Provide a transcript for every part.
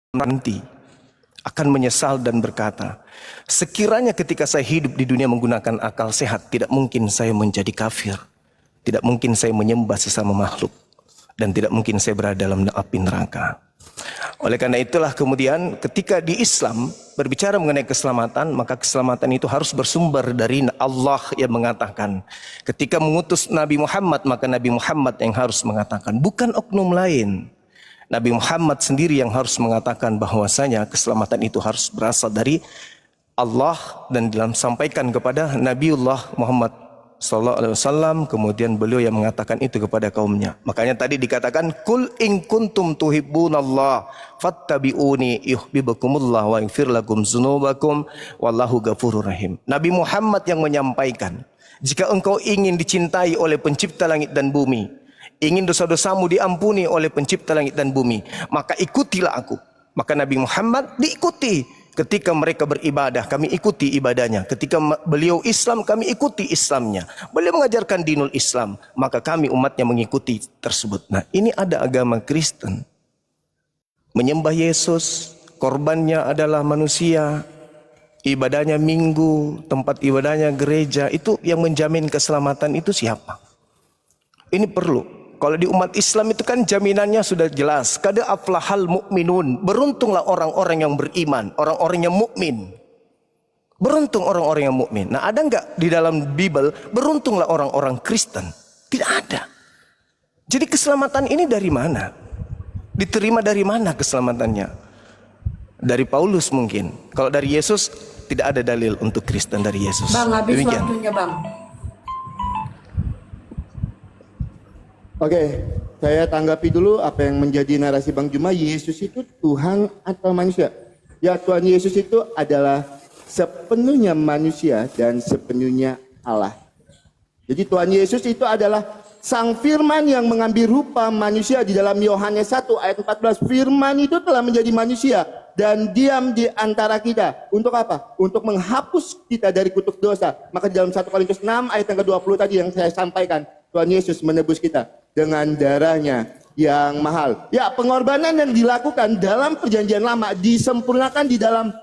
nanti akan menyesal dan berkata, sekiranya ketika saya hidup di dunia menggunakan akal sehat, tidak mungkin saya menjadi kafir, tidak mungkin saya menyembah sesama makhluk, dan tidak mungkin saya berada dalam api neraka. Oleh karena itulah kemudian ketika di Islam berbicara mengenai keselamatan, maka keselamatan itu harus bersumber dari Allah yang mengatakan. Ketika mengutus Nabi Muhammad, maka Nabi Muhammad yang harus mengatakan, bukan oknum lain. Nabi Muhammad sendiri yang harus mengatakan bahwasanya keselamatan itu harus berasal dari Allah dan disampaikan kepada Nabiullah Muhammad sallallahu alaihi wasallam, kemudian beliau yang mengatakan itu kepada kaumnya. Makanya tadi dikatakan kul in kuntum tuhibbunallah fattabi'uni yuhibbukumullah wa yaghfir lakum dzunubakum wallahu ghafurur rahim. Nabi Muhammad yang menyampaikan, jika engkau ingin dicintai oleh pencipta langit dan bumi, ingin dosa-dosamu diampuni oleh pencipta langit dan bumi, maka ikutilah aku. Maka Nabi Muhammad diikuti. Ketika mereka beribadah, kami ikuti ibadahnya. Ketika beliau Islam, kami ikuti Islamnya. Beliau mengajarkan dinul Islam, maka kami umatnya mengikuti tersebut. Nah, ini ada agama Kristen. Menyembah Yesus, korbannya adalah manusia, ibadahnya minggu, tempat ibadahnya gereja. Itu yang menjamin keselamatan itu siapa? Ini perlu. Kalau di umat Islam itu kan jaminannya sudah jelas. Qad aflahal mu'minun. Beruntunglah orang-orang yang beriman, orang-orang yang mukmin. Beruntung orang-orang yang mukmin. Nah, ada enggak di dalam Bible beruntunglah orang-orang Kristen? Tidak ada. Jadi keselamatan ini dari mana? Diterima dari mana keselamatannya? Dari Paulus mungkin. Kalau dari Yesus tidak ada dalil untuk Kristen dari Yesus. Bang, habis demikian. Waktunya, Bang. Oke, saya tanggapi dulu apa yang menjadi narasi Bang Juma. Yesus itu Tuhan atau manusia? Ya, Tuhan Yesus itu adalah sepenuhnya manusia dan sepenuhnya Allah. Jadi Tuhan Yesus itu adalah Sang Firman yang mengambil rupa manusia. Di dalam Yohanes 1 ayat 14, Firman itu telah menjadi manusia dan diam di antara kita. Untuk apa? Untuk menghapus kita dari kutuk dosa. Maka di dalam 1 Korintus 6 ayat yang ke-20 tadi yang saya sampaikan, Tuhan Yesus menebus kita dengan darahnya yang mahal. Ya, pengorbanan yang dilakukan dalam perjanjian lama disempurnakan di dalam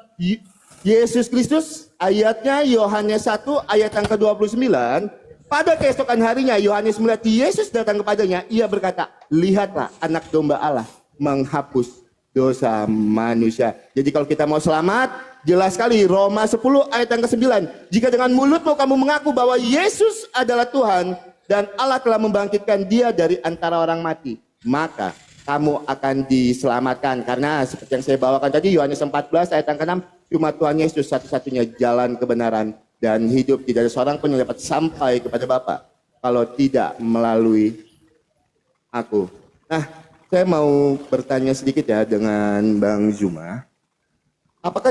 Yesus Kristus. Ayatnya Yohanes 1 ayat yang ke-29. Pada keesokan harinya Yohanes melihat Yesus datang kepadanya. Ia berkata, lihatlah anak domba Allah menghapus dosa manusia. Jadi kalau kita mau selamat, jelas sekali Roma 10 ayat yang ke-9. Jika dengan mulutmu kamu mengaku bahwa Yesus adalah Tuhan dan Allah telah membangkitkan dia dari antara orang mati, maka kamu akan diselamatkan. Karena seperti yang saya bawakan tadi, Yohanes 14 ayat yang ke-6, cuma Tuhan Yesus satu-satunya jalan kebenaran dan hidup. Tidak ada seorang pun yang dapat sampai kepada Bapa kalau tidak melalui aku. Nah, saya mau bertanya sedikit ya dengan Bang Juma. Apakah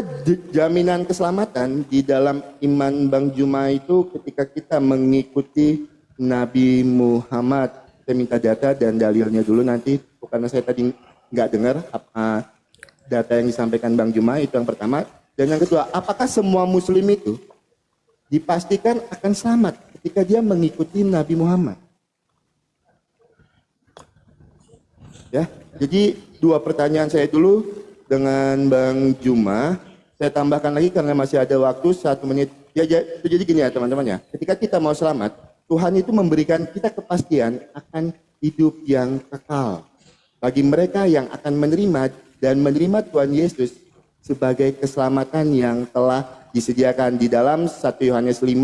jaminan keselamatan di dalam iman Bang Juma itu ketika kita mengikuti Nabi Muhammad? Saya minta data dan dalilnya dulu nanti, karena saya tadi nggak dengar apa data yang disampaikan Bang Juma. Itu yang pertama. Dan yang kedua, apakah semua muslim itu dipastikan akan selamat ketika dia mengikuti Nabi Muhammad? Ya, jadi dua pertanyaan saya dulu dengan Bang Juma. Saya tambahkan lagi karena masih ada waktu 1 menit. Ya, jadi gini ya teman-teman ya. Ketika kita mau selamat, Tuhan itu memberikan kita kepastian akan hidup yang kekal. Bagi mereka yang akan menerima dan menerima Tuhan Yesus sebagai keselamatan yang telah disediakan di dalam 1 Yohanes 5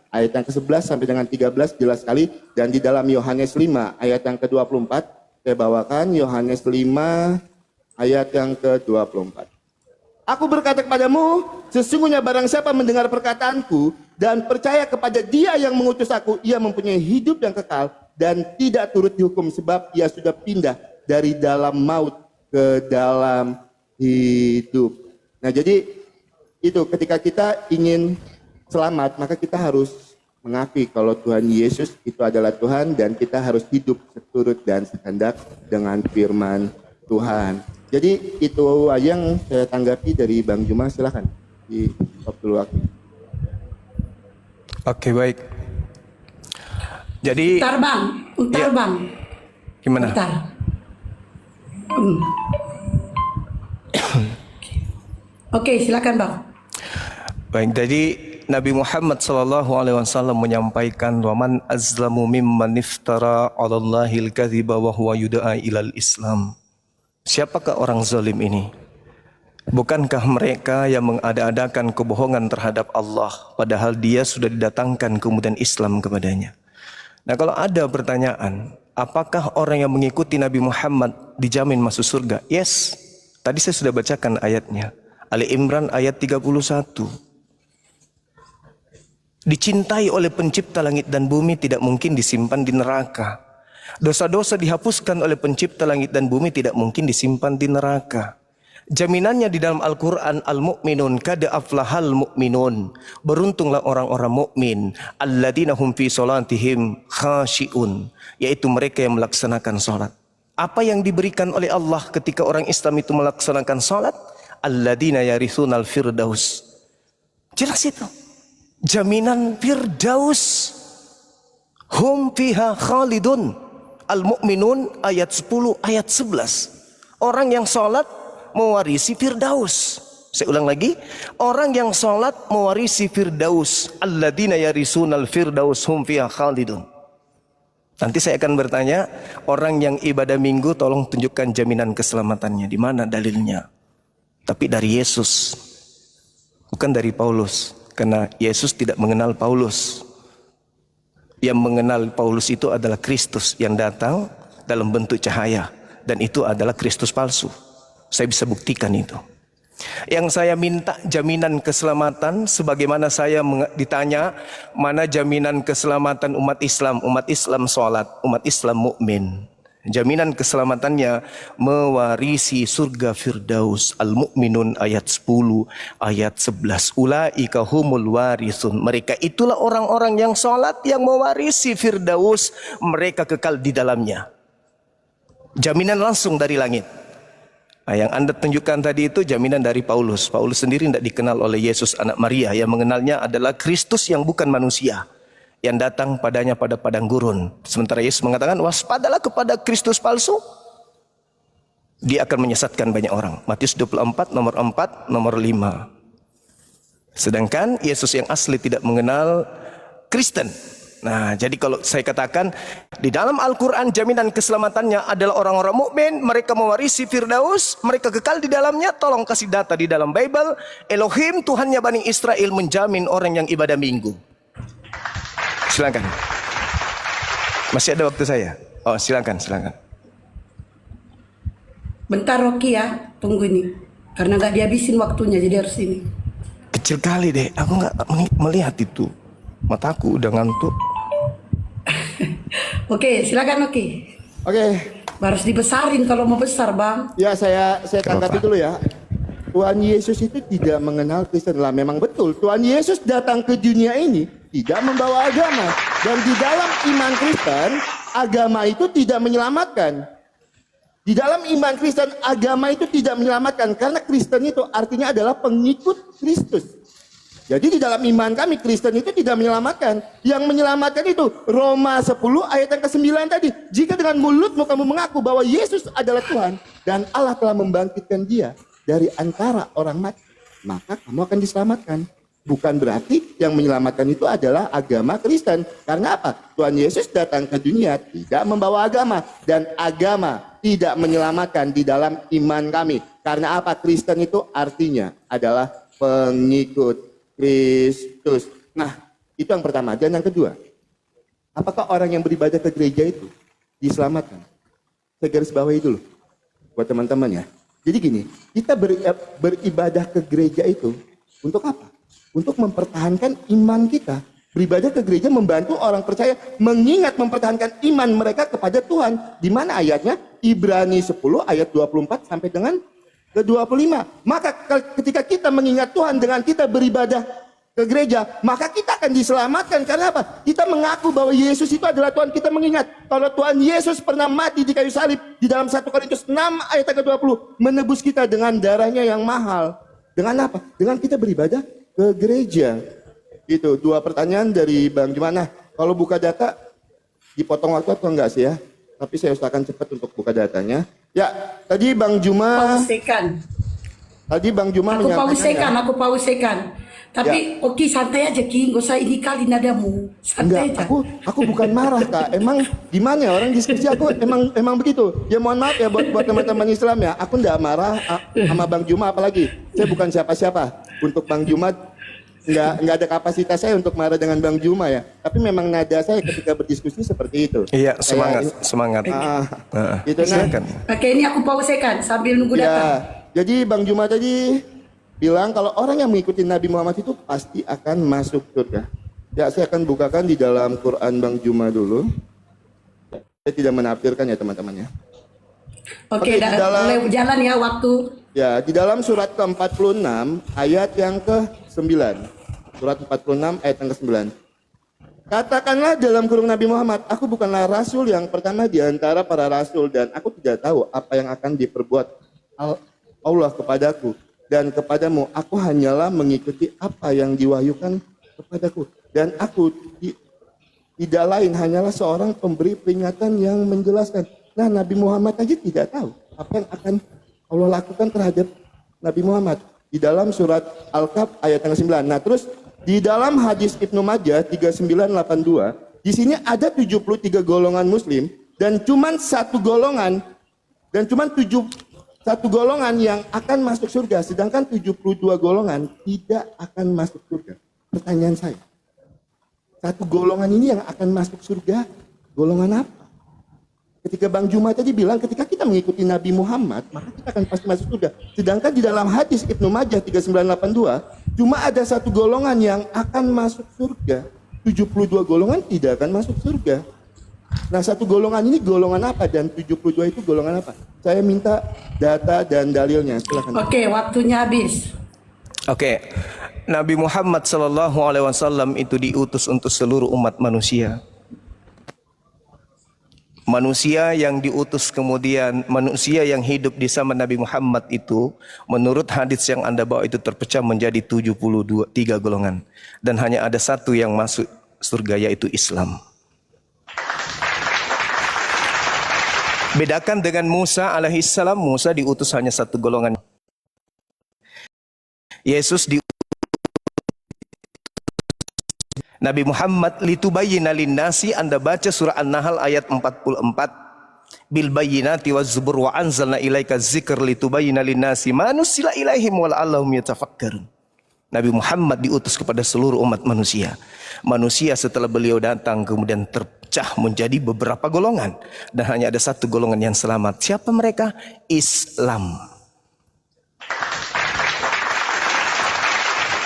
ayat yang ke-11 sampai dengan 13 jelas sekali. Dan di dalam Yohanes 5 ayat yang ke-24 saya bawakan Yohanes 5 ayat yang ke-24. Aku berkata kepadamu, sesungguhnya barang siapa mendengar perkataanku dan percaya kepada dia yang mengutus aku, ia mempunyai hidup yang kekal dan tidak turut dihukum, sebab ia sudah pindah dari dalam maut ke dalam hidup. Nah, jadi itu ketika kita ingin selamat, maka kita harus mengakui kalau Tuhan Yesus itu adalah Tuhan dan kita harus hidup seturut dan sekehendak dengan firman Tuhan. Jadi itu yang saya tanggapi dari Bang Juma. Silakan di stop dulu waktu. Oke, baik. Jadi Bentar, Bang. Bentar, ya. Bang. Gimana? Bentar. Oke, silakan Bang. Baik, jadi Nabi Muhammad SAW menyampaikan waman azlamu mimman iftara 'alallahil kadhiba wa huwa yud'a ilal Islam. Siapakah orang zalim ini? Bukankah mereka yang mengada-adakan kebohongan terhadap Allah padahal dia sudah didatangkan kemudian Islam kepadanya? Nah, kalau ada pertanyaan, apakah orang yang mengikuti Nabi Muhammad dijamin masuk surga? Yes. Tadi saya sudah bacakan ayatnya. Ali Imran ayat 31. Dicintai oleh pencipta langit dan bumi tidak mungkin disimpan di neraka. Dosa-dosa dihapuskan oleh pencipta langit dan bumi tidak mungkin disimpan di neraka. Jaminannya di dalam Al-Quran, al-mu'minun kada aflahal mu'minun. Beruntunglah orang-orang mukmin, alladzina hum fi salatihim khashi'un, yaitu mereka yang melaksanakan salat. Apa yang diberikan oleh Allah ketika orang Islam itu melaksanakan salat? Alladzina yarithunal firdaus. Jelas itu. Jaminan firdaus. Hum fiha khalidun. Al-mu'minun ayat 10 ayat 11. Orang yang salat mewarisi firdaus. Saya ulang lagi, orang yang salat mewarisi firdaus. Alladzina yarisunal firdaus hum fiha khalidun. Nanti saya akan bertanya, orang yang ibadah minggu tolong tunjukkan jaminan keselamatannya. Di mana dalilnya? Tapi dari Yesus, bukan dari Paulus. Karena Yesus tidak mengenal Paulus. Yang mengenal Paulus itu adalah Kristus yang datang dalam bentuk cahaya. Dan itu adalah Kristus palsu. Saya bisa buktikan itu. Yang saya minta jaminan keselamatan, sebagaimana saya ditanya mana jaminan keselamatan umat Islam. Umat Islam sholat, umat Islam mukmin. Jaminan keselamatannya mewarisi surga Firdaus. Al-Mu'minun ayat 10 ayat 11. Ulaika humul warisun. Mereka itulah orang-orang yang sholat, yang mewarisi Firdaus. Mereka kekal di dalamnya. Jaminan langsung dari langit. Nah, yang Anda tunjukkan tadi itu jaminan dari Paulus. Paulus sendiri tidak dikenal oleh Yesus anak Maria. Yang mengenalnya adalah Kristus yang bukan manusia, yang datang padanya pada padang gurun. Sementara Yesus mengatakan, waspadalah kepada Kristus palsu. Dia akan menyesatkan banyak orang. Matius 24, nomor 4, nomor 5. Sedangkan Yesus yang asli tidak mengenal Kristen. Nah, jadi kalau saya katakan di dalam Al-Quran jaminan keselamatannya adalah orang-orang mukmin, mereka mewarisi Firdaus, mereka kekal di dalamnya. Tolong kasih data di dalam Bible. Elohim, Tuhannya Bani Israel, menjamin orang yang ibadah minggu. Silakan. Masih ada waktu saya? Oh, silakan. Bentar Rocky ya, tunggu ini. Karena nggak dihabisin waktunya, jadi harus ini. Kecil kali deh, aku nggak melihat itu. Mataku udah ngantuk. Oke, silakan Rocky. Oke. Harus dibesarin kalau mau besar Bang. Ya, saya tanggapi dulu ya. Tuhan Yesus itu tidak mengenal Kristen lah. Memang betul, Tuhan Yesus datang ke dunia ini tidak membawa agama. Dan di dalam iman Kristen, agama itu tidak menyelamatkan. Di dalam iman Kristen, agama itu tidak menyelamatkan. Karena Kristen itu artinya adalah pengikut Kristus. Jadi di dalam iman kami, Kristen itu tidak menyelamatkan. Yang menyelamatkan itu Roma 10 ayat yang ke-9 tadi. Jika dengan mulutmu kamu mengaku bahwa Yesus adalah Tuhan dan Allah telah membangkitkan dia dari antara orang mati, maka kamu akan diselamatkan. Bukan berarti yang menyelamatkan itu adalah agama Kristen. Karena apa? Tuhan Yesus datang ke dunia tidak membawa agama. Dan agama tidak menyelamatkan di dalam iman kami. Karena apa? Kristen itu artinya adalah pengikut Kristus. Nah, itu yang pertama. Dan yang kedua, apakah orang yang beribadah ke gereja itu diselamatkan? Saya garis bawahi dulu buat teman-teman ya. Jadi gini, kita beribadah ke gereja itu untuk apa? Untuk mempertahankan iman kita. Beribadah ke gereja membantu orang percaya mengingat mempertahankan iman mereka kepada Tuhan. Di mana ayatnya? Ibrani 10 ayat 24 sampai dengan ke-25. Maka ketika kita mengingat Tuhan dengan kita beribadah ke gereja, maka kita akan diselamatkan. Karena apa? Kita mengaku bahwa Yesus itu adalah Tuhan. Kita mengingat kalau Tuhan Yesus pernah mati di kayu salib di dalam 1 Korintus 6 ayat ke-20, menebus kita dengan darahnya yang mahal. Dengan apa? Dengan kita beribadah ke gereja. Itu dua pertanyaan dari Bang Jumana. Kalau buka data dipotong waktu atau enggak sih ya? Tapi saya usahakan cepat untuk buka datanya. Ya, tadi Bang Juma. Pastikan. Tadi Bang Juma Aku menyampaikan ya. pausekan. Tapi oke santai aja Ki, gak usah ini kali nadamu. Santai Enggak, aja. aku bukan marah Kak. Emang gimana ya orang diskusi aku emang begitu. Ya mohon maaf ya buat teman-teman Islam ya. Aku enggak marah sama Bang Juma apalagi. Saya bukan siapa-siapa. Untuk Bang Juma enggak ada kapasitas saya untuk marah dengan Bang Juma ya. Tapi memang nada saya ketika berdiskusi seperti itu. Iya, semangat. Gitu nah. Silakan. Oke, ini aku pausekan sambil nunggu datang. Ya, jadi Bang Juma tadi bilang kalau orang yang mengikuti Nabi Muhammad itu pasti akan masuk surga. Ya, saya akan bukakan di dalam Quran Bang Juma dulu. Saya tidak menafsirkan ya teman-teman ya. Oke, mulai berjalan ya waktu. Ya, di dalam surat ke-46 ayat yang ke-9. Surat 46 ayat yang ke-9. Katakanlah dalam kurung Nabi Muhammad, aku bukanlah rasul yang pertama di antara para rasul dan aku tidak tahu apa yang akan diperbuat Allah kepadaku. Dan kepadamu, aku hanyalah mengikuti apa yang diwahyukan kepadaku. Dan aku tidak lain hanyalah seorang pemberi peringatan yang menjelaskan. Nah, Nabi Muhammad aja tidak tahu apa yang akan Allah lakukan terhadap Nabi Muhammad. Di dalam surat Al-Kahf ayat yang 9. Nah, terus di dalam hadis Ibnu Majah 3982, di sini ada 73 golongan muslim dan cuman satu golongan yang akan masuk surga, sedangkan 72 golongan tidak akan masuk surga. Pertanyaan saya, satu golongan ini yang akan masuk surga, golongan apa? Ketika Bang Juma tadi bilang, ketika kita mengikuti Nabi Muhammad, maka kita akan pasti masuk surga. Sedangkan di dalam hadis Ibnu Majah 3982, cuma ada satu golongan yang akan masuk surga. 72 golongan tidak akan masuk surga. Nah, satu golongan ini golongan apa dan 72 itu golongan apa? Saya minta data dan dalilnya. Silakan. Oke, waktunya habis. Oke. Nabi Muhammad SAW itu diutus untuk seluruh umat manusia. Manusia yang diutus kemudian manusia yang hidup di zaman Nabi Muhammad itu menurut hadis yang Anda bawa itu terpecah menjadi 73 golongan dan hanya ada satu yang masuk surga yaitu Islam. Bedakan dengan Musa alaihissalam, Musa diutus hanya satu golongan. Yesus Nabi Muhammad litubayyina linnasi, Anda baca surah An-Nahl ayat 44. Bil bayyinati waz zubur wa anzalna ilaika dzikr litubayyina linnasi ma nusila ilaihim wa la'allahum yatafakkarun. Nabi Muhammad diutus kepada seluruh umat manusia. Manusia setelah beliau datang kemudian terpecah menjadi beberapa golongan dan hanya ada satu golongan yang selamat. Siapa mereka? Islam.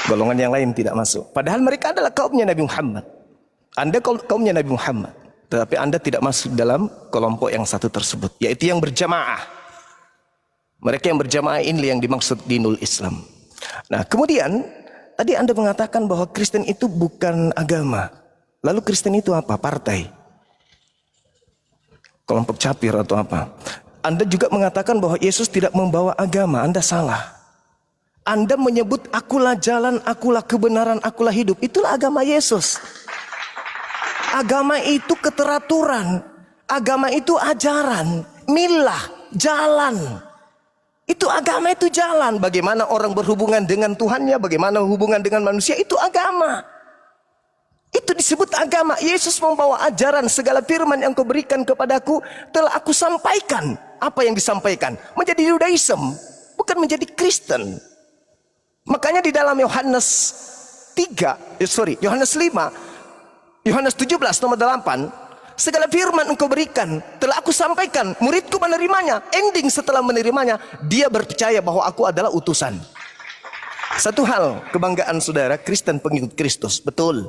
Golongan yang lain tidak masuk. Padahal mereka adalah kaumnya Nabi Muhammad. Anda kaumnya Nabi Muhammad, tetapi Anda tidak masuk dalam kelompok yang satu tersebut, yaitu yang berjamaah. Mereka yang berjamaah ini yang dimaksud dinul Islam. Nah, kemudian tadi Anda mengatakan bahwa Kristen itu bukan agama. Lalu Kristen itu apa? Partai, kelompok capir atau apa? Anda juga mengatakan bahwa Yesus tidak membawa agama. Anda salah. Anda menyebut akulah jalan, akulah kebenaran, akulah hidup. Itulah agama Yesus. Agama itu keteraturan. Agama itu ajaran, milah, jalan. Itu agama, itu jalan. Bagaimana orang berhubungan dengan Tuhannya, bagaimana hubungan dengan manusia, itu agama. Itu disebut agama. Yesus membawa ajaran, segala firman yang kau berikan kepadaku telah aku sampaikan. Apa yang disampaikan? Menjadi Judaism, bukan menjadi Kristen. Makanya di dalam Yohanes 5, Yohanes 17 nomor 8, segala firman engkau berikan telah aku sampaikan, muridku menerimanya. Ending setelah menerimanya, dia percaya bahwa aku adalah utusan. Satu hal, kebanggaan saudara, Kristen pengikut Kristus. Betul.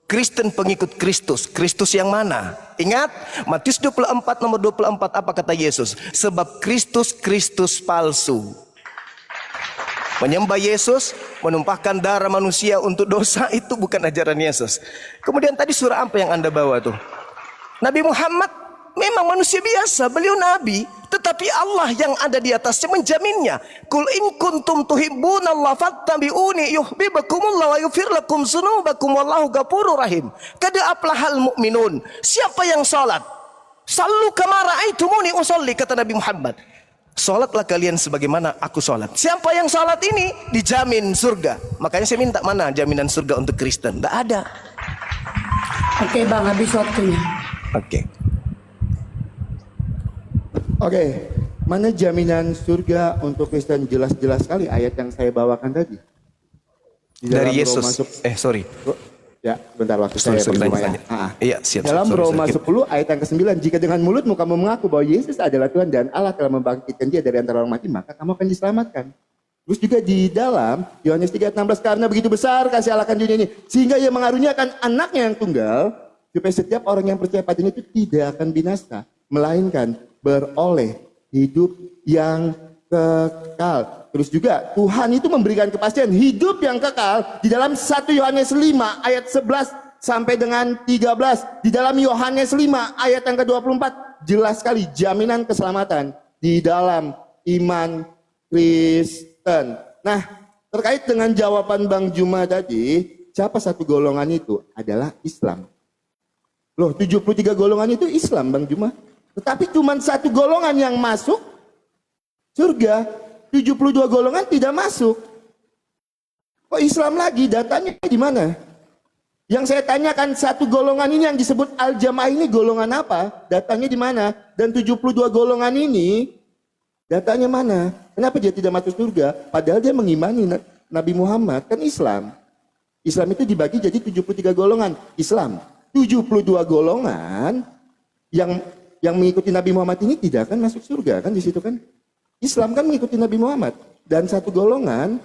Kristen pengikut Kristus. Kristus yang mana? Ingat, Matius 24 nomor 24, apa kata Yesus? Sebab Kristus palsu. Menyembah Yesus, menumpahkan darah manusia untuk dosa, itu bukan ajaran Yesus. Kemudian tadi surah apa yang Anda bawa tuh? Nabi Muhammad memang manusia biasa, beliau nabi, tetapi Allah yang ada di atasnya menjaminnya. Qul in kuntum tuhibbunallaha fattabi'uni yuhibbukumullah wa yaghfir lakum dzunubakum wallahu ghafurur rahim. Qad aflahal mu'minun. Siapa yang salat? Sallu kama ra'aitumuni usolli, kata Nabi Muhammad. Sholatlah kalian sebagaimana aku sholat. Siapa yang sholat ini dijamin surga. Makanya saya minta, mana jaminan surga untuk Kristen? Tidak ada. Oke bang, habis waktunya. Oke. Oke, mana jaminan surga untuk Kristen? Jelas-jelas sekali ayat yang saya bawakan tadi. Di dalam Dari Yesus. Roma Sorry. Ya, bentar waktu Sorry, saya pertanyaan. Iya, siap. Dalam sorry, Roma sorry. 10 ayat yang ke-9, jika dengan mulutmu kamu mengaku bahwa Yesus adalah Tuhan dan Allah telah membangkitkan dia dari antara orang mati, maka kamu akan diselamatkan. Terus juga di dalam Yohanes 3 ayat 16, karena begitu besar kasih Allah akan dunia ini, sehingga ia mengaruniakan anaknya yang tunggal, supaya setiap orang yang percaya padanya itu tidak akan binasa, melainkan beroleh hidup yang kekal. Terus juga Tuhan itu memberikan kepastian hidup yang kekal di dalam 1 Yohanes 5 ayat 11 sampai dengan 13. Di dalam Yohanes 5 ayat yang ke-24 jelas sekali jaminan keselamatan di dalam iman Kristen. Nah, terkait dengan jawaban Bang Juma tadi, siapa satu golongan itu adalah Islam. Loh, 73 golongan itu Islam Bang Juma. Tetapi cuma satu golongan yang masuk surga. 72 golongan tidak masuk. Kok Islam lagi? Datanya di mana? Yang saya tanyakan, satu golongan ini yang disebut Al-Jamaah ini golongan apa? Datanya di mana? Dan 72 golongan ini datanya mana? Kenapa dia tidak masuk surga? Padahal dia mengimani Nabi Muhammad, kan Islam. Islam itu dibagi jadi 73 golongan. Islam 72 golongan yang mengikuti Nabi Muhammad ini tidak akan masuk surga, kan di situ kan? Islam kan mengikuti Nabi Muhammad, dan satu golongan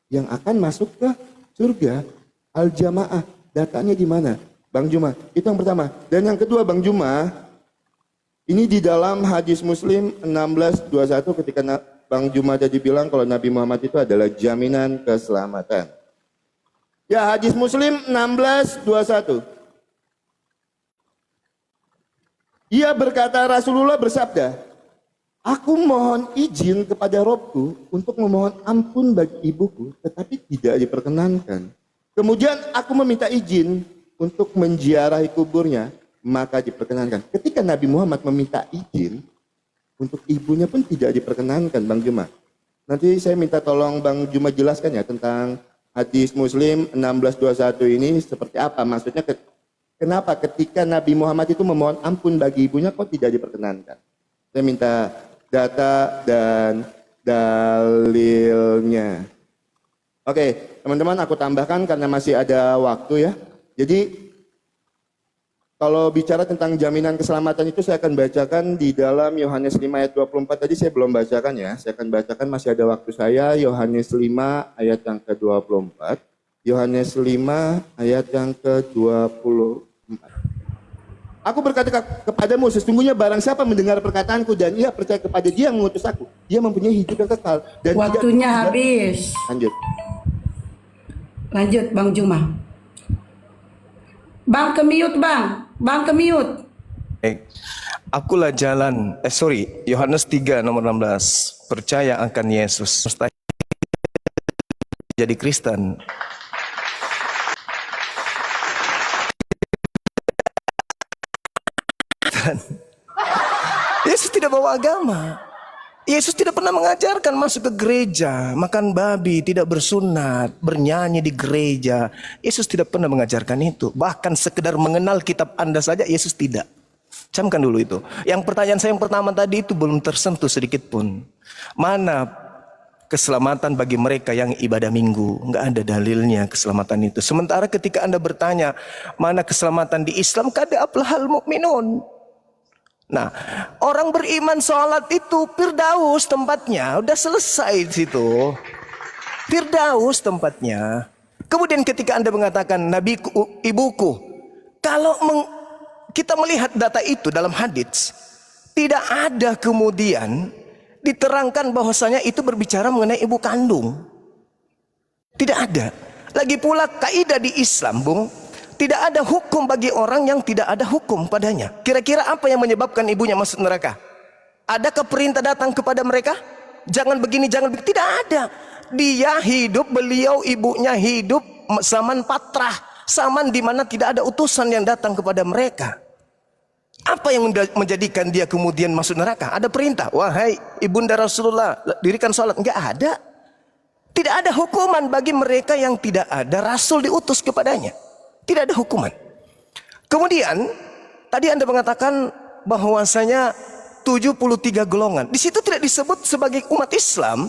yang akan masuk ke surga, Al-Jamaah. Datanya di mana? Bang Juma, itu yang pertama. Dan yang kedua Bang Juma, ini di dalam hadis Muslim 16:21 ketika Bang Juma tadi bilang kalau Nabi Muhammad itu adalah jaminan keselamatan. Ya, hadis Muslim 16:21. Ia berkata, Rasulullah bersabda, aku mohon izin kepada Robku untuk memohon ampun bagi ibuku, tetapi tidak diperkenankan. Kemudian aku meminta izin untuk menziarahi kuburnya, maka diperkenankan. Ketika Nabi Muhammad meminta izin, untuk ibunya pun tidak diperkenankan, Bang Juma. Nanti saya minta tolong Bang Juma jelaskan ya tentang hadis Muslim 16:21 ini seperti apa. Maksudnya kenapa ketika Nabi Muhammad itu memohon ampun bagi ibunya kok tidak diperkenankan? Saya minta data dan dalilnya. Oke, teman-teman aku tambahkan karena masih ada waktu ya. Jadi kalau bicara tentang jaminan keselamatan itu saya akan bacakan di dalam Yohanes 5 ayat 24 tadi saya belum bacakan ya. Saya akan bacakan, masih ada waktu saya, Yohanes 5 ayat yang ke-24. Yohanes 5 ayat yang ke-24. Aku berkata kepadamu, sesungguhnya barang siapa mendengar perkataanku dan ia percaya kepada dia yang mengutus aku, dia mempunyai hidup yang kekal. Dan Waktunya habis. Lanjut Bang Juma. Bang ke-mute Bang. Bang ke-mute. Akulah jalan. Yohanes 3 nomor 16. Percaya akan Yesus. Jadi Kristen. Yesus tidak bawa agama. Yesus tidak pernah mengajarkan masuk ke gereja, makan babi, tidak bersunat, bernyanyi di gereja. Yesus tidak pernah mengajarkan itu. Bahkan sekedar mengenal kitab Anda saja Yesus tidak. Camkan dulu itu. Yang pertanyaan saya yang pertama tadi itu belum tersentuh sedikit pun. Mana keselamatan bagi mereka yang ibadah minggu? Enggak ada dalilnya keselamatan itu. Sementara ketika Anda bertanya, mana keselamatan di Islam? Kada aflahal mu'minun. Nah, orang beriman sholat itu Firdaus tempatnya, udah selesai di situ. Firdaus tempatnya. Kemudian ketika Anda mengatakan nabiku, ibuku, kalau kita melihat data itu dalam hadits, tidak ada kemudian diterangkan bahwasanya itu berbicara mengenai ibu kandung. Tidak ada. Lagi pula kaidah di Islam, Bung, tidak ada hukum bagi orang yang tidak ada hukum padanya. Kira-kira apa yang menyebabkan ibunya masuk neraka? Adakah perintah datang kepada mereka? Jangan begini, jangan begini. Tidak ada. Dia hidup, beliau ibunya hidup zaman patrah. Zaman di mana tidak ada utusan yang datang kepada mereka. Apa yang menjadikan dia kemudian masuk neraka? Ada perintah, wahai ibunda Rasulullah, dirikan sholat. Enggak ada. Tidak ada hukuman bagi mereka yang tidak ada Rasul diutus kepadanya. Tidak ada hukuman. Kemudian, tadi Anda mengatakan bahwasanya 73 golongan. Di situ tidak disebut sebagai umat Islam.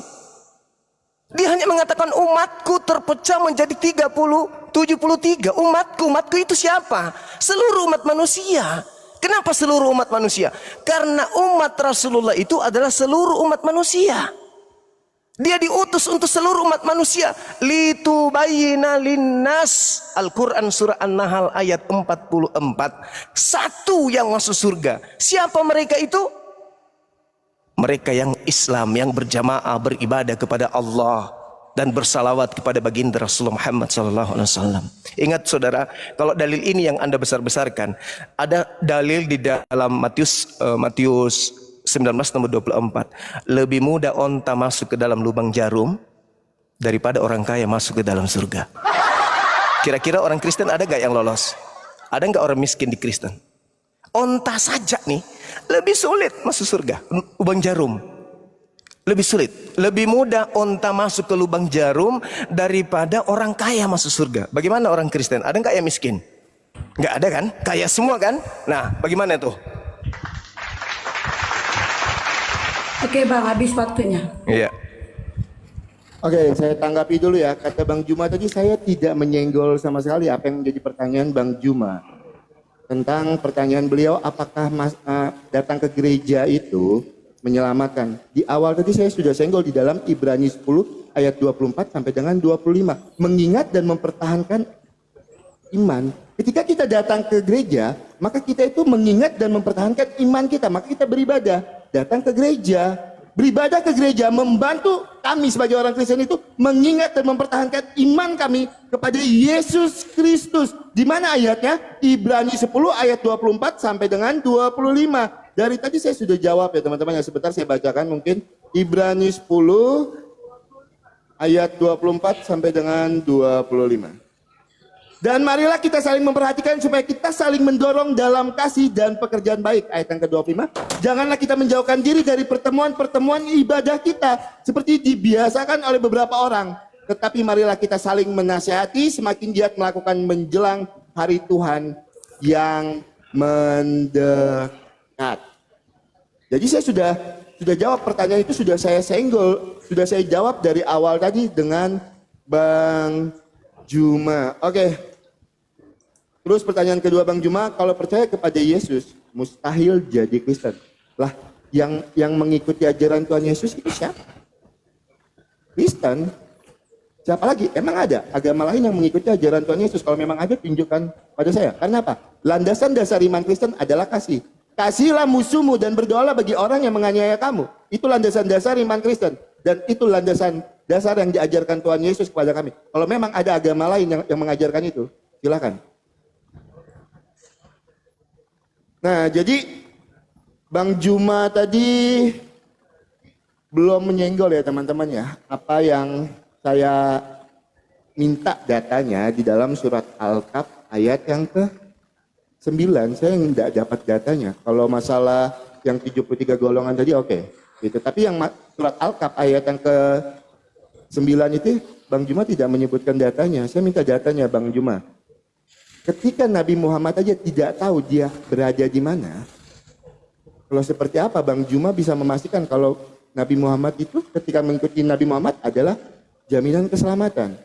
Dia hanya mengatakan umatku terpecah menjadi 73. Umatku itu siapa? Seluruh umat manusia. Kenapa seluruh umat manusia? Karena umat Rasulullah itu adalah seluruh umat manusia. Dia diutus untuk seluruh umat manusia. Litubayyina linnas. Al-Quran surah An-Nahl ayat 44. Satu yang masuk surga. Siapa mereka itu? Mereka yang Islam, yang berjamaah beribadah kepada Allah dan bersalawat kepada baginda Rasulullah Muhammad SAW. Ingat saudara, kalau dalil ini yang Anda besar-besarkan, ada dalil di dalam Matius 19 nomor 24. Lebih mudah onta masuk ke dalam lubang jarum daripada orang kaya masuk ke dalam surga. Kira-kira orang Kristen ada gak yang lolos? Ada gak orang miskin di Kristen? Onta saja nih lebih sulit masuk surga. Lubang jarum lebih sulit. Lebih mudah onta masuk ke lubang jarum daripada orang kaya masuk surga. Bagaimana orang Kristen? Ada nggak yang miskin? Nggak ada kan? Kaya semua kan? Nah, bagaimana tuh? Oke Bang, habis waktunya. Iya. Oke, saya tanggapi dulu ya. Kata Bang Juma tadi, saya tidak menyenggol sama sekali apa yang menjadi pertanyaan Bang Juma. Tentang pertanyaan beliau, apakah datang ke gereja itu menyelamatkan. Di awal tadi saya sudah senggol di dalam Ibrani 10 ayat 24 sampai dengan 25. Mengingat dan mempertahankan iman. Ketika kita datang ke gereja, maka kita itu mengingat dan mempertahankan iman kita. Maka kita beribadah. Datang ke gereja. Beribadah ke gereja membantu kami sebagai orang Kristen itu mengingat dan mempertahankan iman kami kepada Yesus Kristus. Di mana ayatnya? Ibrani 10 ayat 24 sampai dengan 25. Dari tadi saya sudah jawab ya teman-teman. Sebentar saya bacakan mungkin. Ibrani 10 ayat 24 sampai dengan 25. Dan marilah kita saling memperhatikan supaya kita saling mendorong dalam kasih dan pekerjaan baik. Ayat yang ke-25. Janganlah kita menjauhkan diri dari pertemuan-pertemuan ibadah kita. Seperti dibiasakan oleh beberapa orang. Tetapi marilah kita saling menasihati semakin giat melakukan menjelang hari Tuhan yang mendekat. Jadi saya sudah jawab pertanyaan itu, sudah saya senggol, sudah saya jawab dari awal tadi dengan Bang Juma. Oke. Terus pertanyaan kedua Bang Juma, kalau percaya kepada Yesus, mustahil jadi Kristen. Lah, yang mengikuti ajaran Tuhan Yesus itu siapa? Kristen. Siapa lagi? Emang ada agama lain yang mengikuti ajaran Tuhan Yesus? Kalau memang ada, tunjukkan pada saya. Karena apa? Landasan dasar iman Kristen adalah kasih. Kasihlah musuhmu dan berdoalah bagi orang yang menganiaya kamu. Itu landasan dasar iman Kristen. Dan itu landasan dasar yang diajarkan Tuhan Yesus kepada kami. Kalau memang ada agama lain yang mengajarkan itu, silakan. Nah, jadi Bang Juma tadi belum menyenggol ya teman-teman ya. Apa yang saya minta datanya di dalam surat Al-Kaf ayat yang ke-9. Saya tidak dapat datanya. Kalau masalah yang 73 golongan tadi oke. Gitu. Tapi yang surat Al-Kaf ayat yang ke-9 itu Bang Juma tidak menyebutkan datanya. Saya minta datanya Bang Juma. Ketika Nabi Muhammad aja tidak tahu dia berada di mana. Kalau seperti apa Bang Juma bisa memastikan kalau Nabi Muhammad itu ketika mengikuti Nabi Muhammad adalah jaminan keselamatan.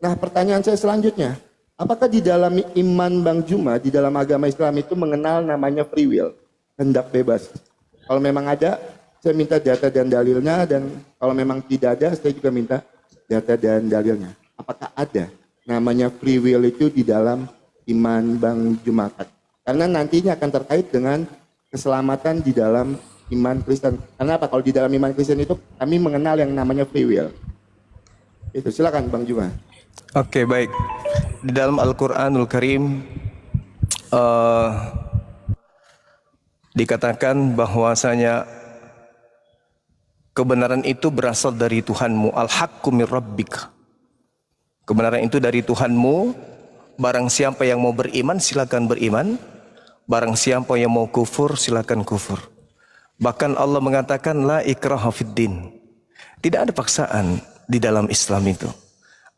Nah, pertanyaan saya selanjutnya, apakah di dalam iman Bang Juma, di dalam agama Islam itu mengenal namanya free will, kehendak bebas? Kalau memang ada, saya minta data dan dalilnya, dan kalau memang tidak ada, saya juga minta data dan dalilnya. Apakah ada namanya free will itu di dalam iman Bang Juma? Karena nantinya akan terkait dengan keselamatan di dalam iman Kristen. Karena apa? Kalau di dalam iman Kristen itu kami mengenal yang namanya free will. Itu silakan Bang Juma. Oke, baik. Di dalam Al-Quranul Karim dikatakan bahwasanya kebenaran itu berasal dari Tuhanmu. Al-haqqu min rabbika. Kebenaran itu dari Tuhanmu. Barang siapa yang mau beriman silakan beriman. Barang siapa yang mau kufur, silakan kufur. Bahkan Allah mengatakan la ikraha fiddin. Tidak ada paksaan di dalam Islam itu.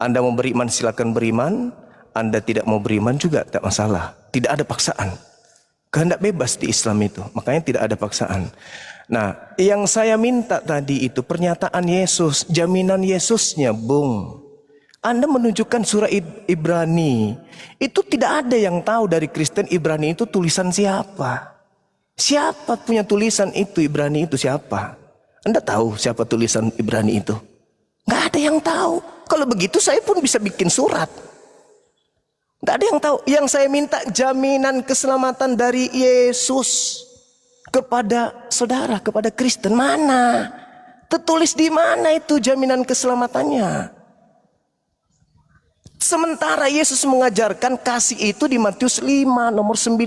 Anda mau beriman silakan beriman, Anda tidak mau beriman juga tak masalah. Tidak ada paksaan. Kehendak bebas di Islam itu, makanya tidak ada paksaan. Nah, yang saya minta tadi itu pernyataan Yesus, jaminan Yesusnya, Bung. Anda menunjukkan surah Ibrani. Itu tidak ada yang tahu dari Kristen Ibrani itu tulisan siapa. Siapa punya tulisan itu Ibrani itu siapa? Anda tahu siapa tulisan Ibrani itu? Nggak ada yang tahu. Kalau begitu saya pun bisa bikin surat. Nggak ada yang tahu. Yang saya minta jaminan keselamatan dari Yesus kepada saudara, kepada Kristen. Mana? Tertulis di mana itu jaminan keselamatannya? Sementara Yesus mengajarkan kasih itu di Matius 5 nomor 19.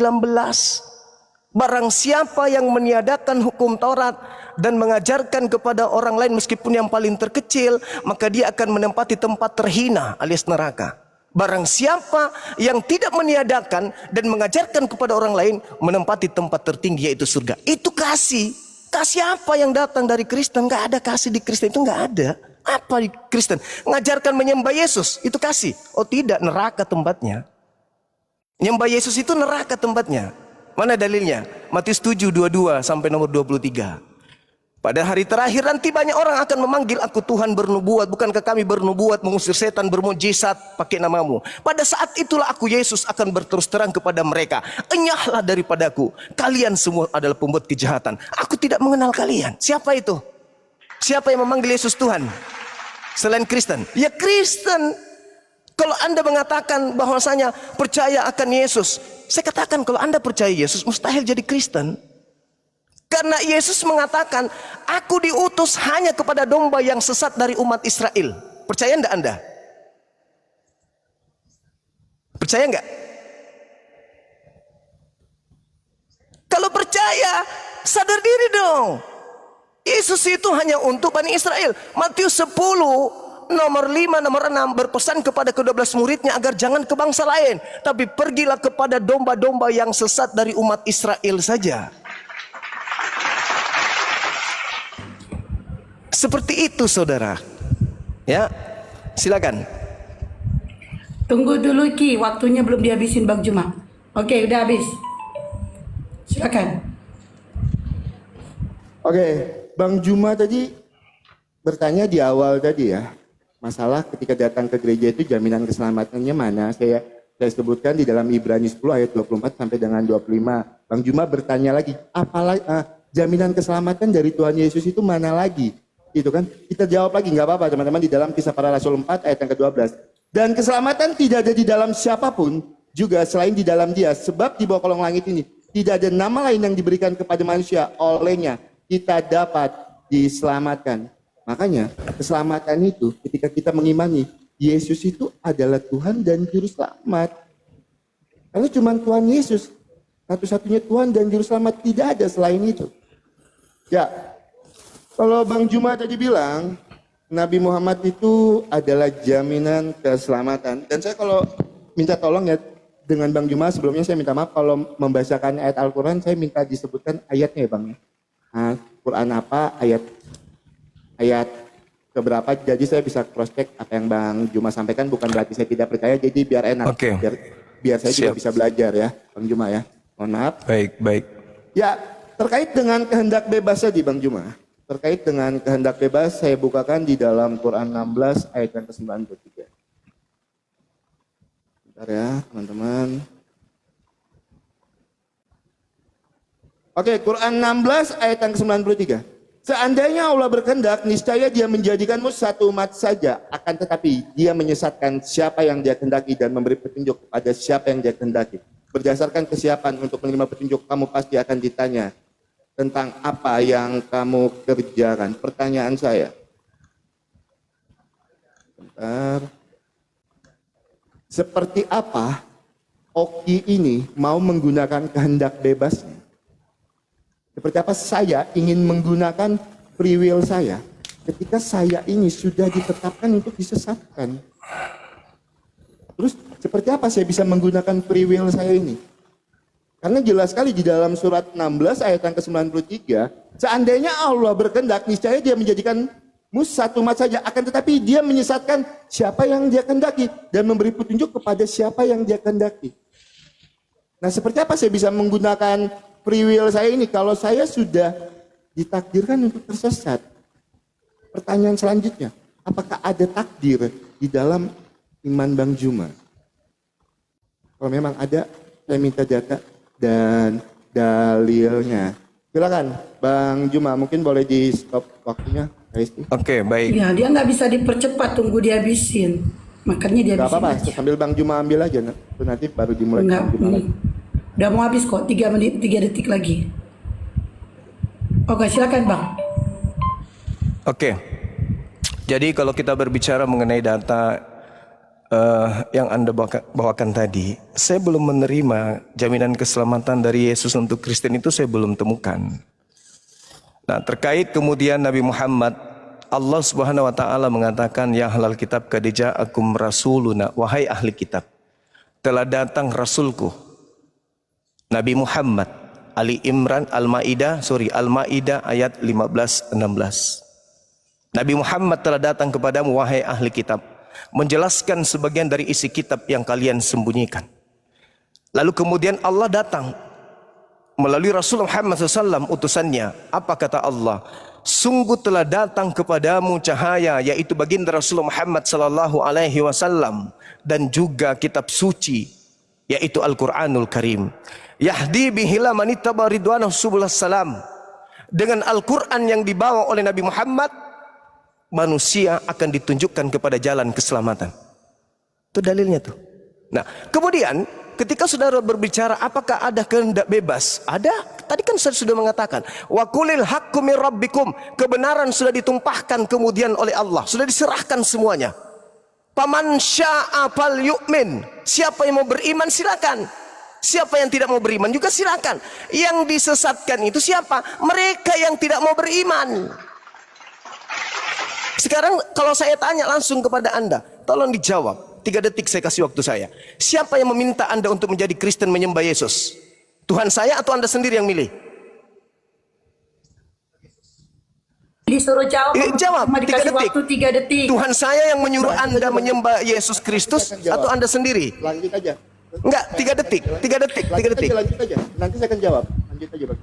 Barang siapa yang meniadakan hukum Taurat dan mengajarkan kepada orang lain meskipun yang paling terkecil, maka dia akan menempati tempat terhina alias neraka. Barang siapa yang tidak meniadakan dan mengajarkan kepada orang lain, menempati tempat tertinggi yaitu surga. Itu kasih. Kasih apa yang datang dari Kristen? Nggak ada kasih di Kristen, itu nggak ada. Apa di Kristen? Ngajarkan menyembah Yesus, itu kasih. Oh tidak, neraka tempatnya. Menyembah Yesus itu neraka tempatnya. Mana dalilnya? Matius 7:22 sampai nomor 23. Pada hari terakhir nanti banyak orang akan memanggil aku Tuhan bernubuat. Bukankah kami bernubuat mengusir setan bermujizat pakai namamu? Pada saat itulah aku Yesus akan berterus terang kepada mereka. Enyahlah daripadaku. Kalian semua adalah pembuat kejahatan. Aku tidak mengenal kalian. Siapa itu? Siapa yang memanggil Yesus Tuhan? Selain Kristen? Ya Kristen. Kalau Anda mengatakan bahwasanya percaya akan Yesus, saya katakan kalau Anda percaya Yesus mustahil jadi Kristen. Karena Yesus mengatakan, aku diutus hanya kepada domba yang sesat dari umat Israel. Percaya enggak Anda? Percaya enggak? Kalau percaya, sadar diri dong. Yesus itu hanya untuk Bani Israel. Matius 10 nomor 5 nomor 6 berpesan kepada ke-12 muridnya agar jangan ke bangsa lain, tapi pergilah kepada domba-domba yang sesat dari umat Israel saja. Seperti itu saudara. Ya, silakan. Tunggu dulu Ki, waktunya belum dihabisin Bang Juma. Oke, udah habis. Silakan. Oke, Bang Juma tadi bertanya di awal tadi ya, masalah ketika datang ke gereja itu jaminan keselamatannya mana? Saya sebutkan di dalam Ibrani 10 ayat 24 sampai dengan 25. Bang Juma bertanya lagi, apalagi jaminan keselamatan dari Tuhan Yesus itu mana lagi? Gitu kan? Kita jawab lagi, nggak apa-apa teman-teman, di dalam Kisah Para Rasul 4 ayat yang ke-12. Dan keselamatan tidak ada di dalam siapapun juga selain di dalam Dia, sebab di bawah kolong langit ini tidak ada nama lain yang diberikan kepada manusia, olehnya kita dapat diselamatkan. Makanya keselamatan itu ketika kita mengimani Yesus itu adalah Tuhan dan Juru Selamat. Karena cuma Tuhan Yesus satu-satunya Tuhan dan Juru Selamat, tidak ada selain itu. Ya, kalau Bang Juma tadi bilang Nabi Muhammad itu adalah jaminan keselamatan. Dan saya kalau minta tolong ya dengan Bang Juma, sebelumnya saya minta maaf kalau membacakan ayat Al-Quran, saya minta disebutkan ayatnya ya Bang. Nah, Quran apa, ayat keberapa, jadi saya bisa cross check apa yang Bang Juma sampaikan, bukan berarti saya tidak percaya, jadi biar enak. Oke. Biar saya juga bisa belajar ya Bang Juma ya. Mohon maaf. Baik. Ya, terkait dengan kehendak bebas tadi Bang Juma. Terkait dengan kehendak bebas, saya bukakan di dalam Quran 16 ayat yang ke-93. Bentar ya teman-teman. Oke, Quran 16 ayat yang ke-93. Seandainya Allah berkehendak, niscaya Dia menjadikanmu satu umat saja. Akan tetapi Dia menyesatkan siapa yang Dia kehendaki dan memberi petunjuk kepada siapa yang Dia kehendaki. Berdasarkan kesiapan untuk menerima petunjuk, kamu pasti akan ditanya tentang apa yang kamu kerjakan. Pertanyaan saya. Bentar. Seperti apa Oki ini mau menggunakan kehendak bebasnya? Seperti apa saya ingin menggunakan free will saya ketika saya ini sudah ditetapkan untuk disesatkan? Terus seperti apa saya bisa menggunakan free will saya ini? Karena jelas sekali di dalam surat 16 ayat yang ke-93, seandainya Allah berkehendak, niscaya dia menjadikanmu satu umat saja. Akan tetapi dia menyesatkan siapa yang dia kehendaki dan memberi petunjuk kepada siapa yang dia kehendaki. Nah, seperti apa saya bisa menggunakan free will saya ini kalau saya sudah ditakdirkan untuk tersesat? Pertanyaan selanjutnya, apakah ada takdir di dalam iman Bang Juma? Kalau memang ada, saya minta data dan dalilnya. Silakan, Bang Juma, mungkin boleh di stop waktunya. Oke, baik. Ya, dia nggak bisa dipercepat, tunggu dihabisin. Makanya dia Gak habisin apa-apa, aja. sambil Bang Juma ambil aja, nanti baru dimulai. Enggak, Bang Juma lagi. udah mau habis kok, 3 menit, 3 detik lagi. Oke, silakan Bang. Oke. Jadi kalau kita berbicara mengenai data yang Anda bawakan tadi, saya belum menerima jaminan keselamatan dari Yesus untuk Kristen itu, saya belum temukan. Nah, terkait kemudian Nabi Muhammad, Allah Subhanahu wa taala mengatakan, ya ahlal kitab qad ja'akum rasuluna, wahai ahli kitab, telah datang rasulku Nabi Muhammad. Ali Imran Al-Maidah ayat 15-16. Nabi Muhammad telah datang kepadamu wahai ahli kitab, menjelaskan sebagian dari isi kitab yang kalian sembunyikan. Lalu kemudian Allah datang melalui Rasul Muhammad SAW utusannya. Apa kata Allah? Sungguh telah datang kepadamu cahaya, yaitu baginda Rasul Muhammad SAW, dan juga kitab suci, yaitu Al-Quranul Karim. Yahdi bihila manittaba ridwanahu subulas salam. Dengan Al-Quran yang dibawa oleh Nabi Muhammad, manusia akan ditunjukkan kepada jalan keselamatan. Itu dalilnya tuh. Nah, kemudian ketika saudara berbicara apakah ada kehendak bebas? Ada. Tadi kan saya sudah mengatakan, wa qulil haqqu mir rabbikum. Kebenaran sudah ditumpahkan kemudian oleh Allah, sudah diserahkan semuanya. Paman syaa fal yu'min. Siapa yang mau beriman silakan. Siapa yang tidak mau beriman juga silakan. Yang disesatkan itu siapa? Mereka yang tidak mau beriman. Sekarang kalau saya tanya langsung kepada Anda, tolong dijawab. 3 detik saya kasih waktu saya. Siapa yang meminta Anda untuk menjadi Kristen menyembah Yesus? Tuhan saya atau Anda sendiri yang milih? Disuruh jawab. Jawab, Cuma 3 dikasih detik. waktu 3 detik. Tuhan saya yang menyuruh Anda menyembah Yesus Kristus atau Anda sendiri? Lanjut aja. Enggak, 3 detik. 3 detik. 3 detik. Lanjut aja. Nanti saya akan jawab. Lanjut aja, Bang.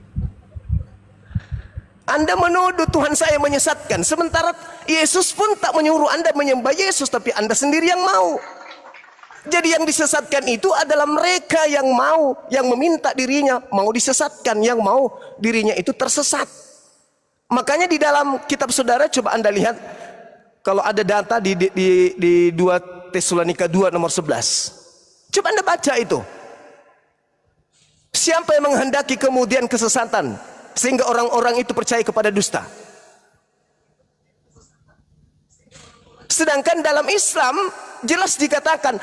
Anda menuduh Tuhan saya menyesatkan, sementara Yesus pun tak menyuruh Anda menyembah Yesus, tapi Anda sendiri yang mau. Jadi yang disesatkan itu adalah mereka yang mau, yang meminta dirinya mau disesatkan, yang mau dirinya itu tersesat. Makanya di dalam kitab saudara coba Anda lihat, kalau ada data di 2 Tesalonika 2 nomor 11. Coba Anda baca itu. Siapa yang menghendaki kemudian kesesatan sehingga orang-orang itu percaya kepada dusta? Sedangkan dalam Islam jelas dikatakan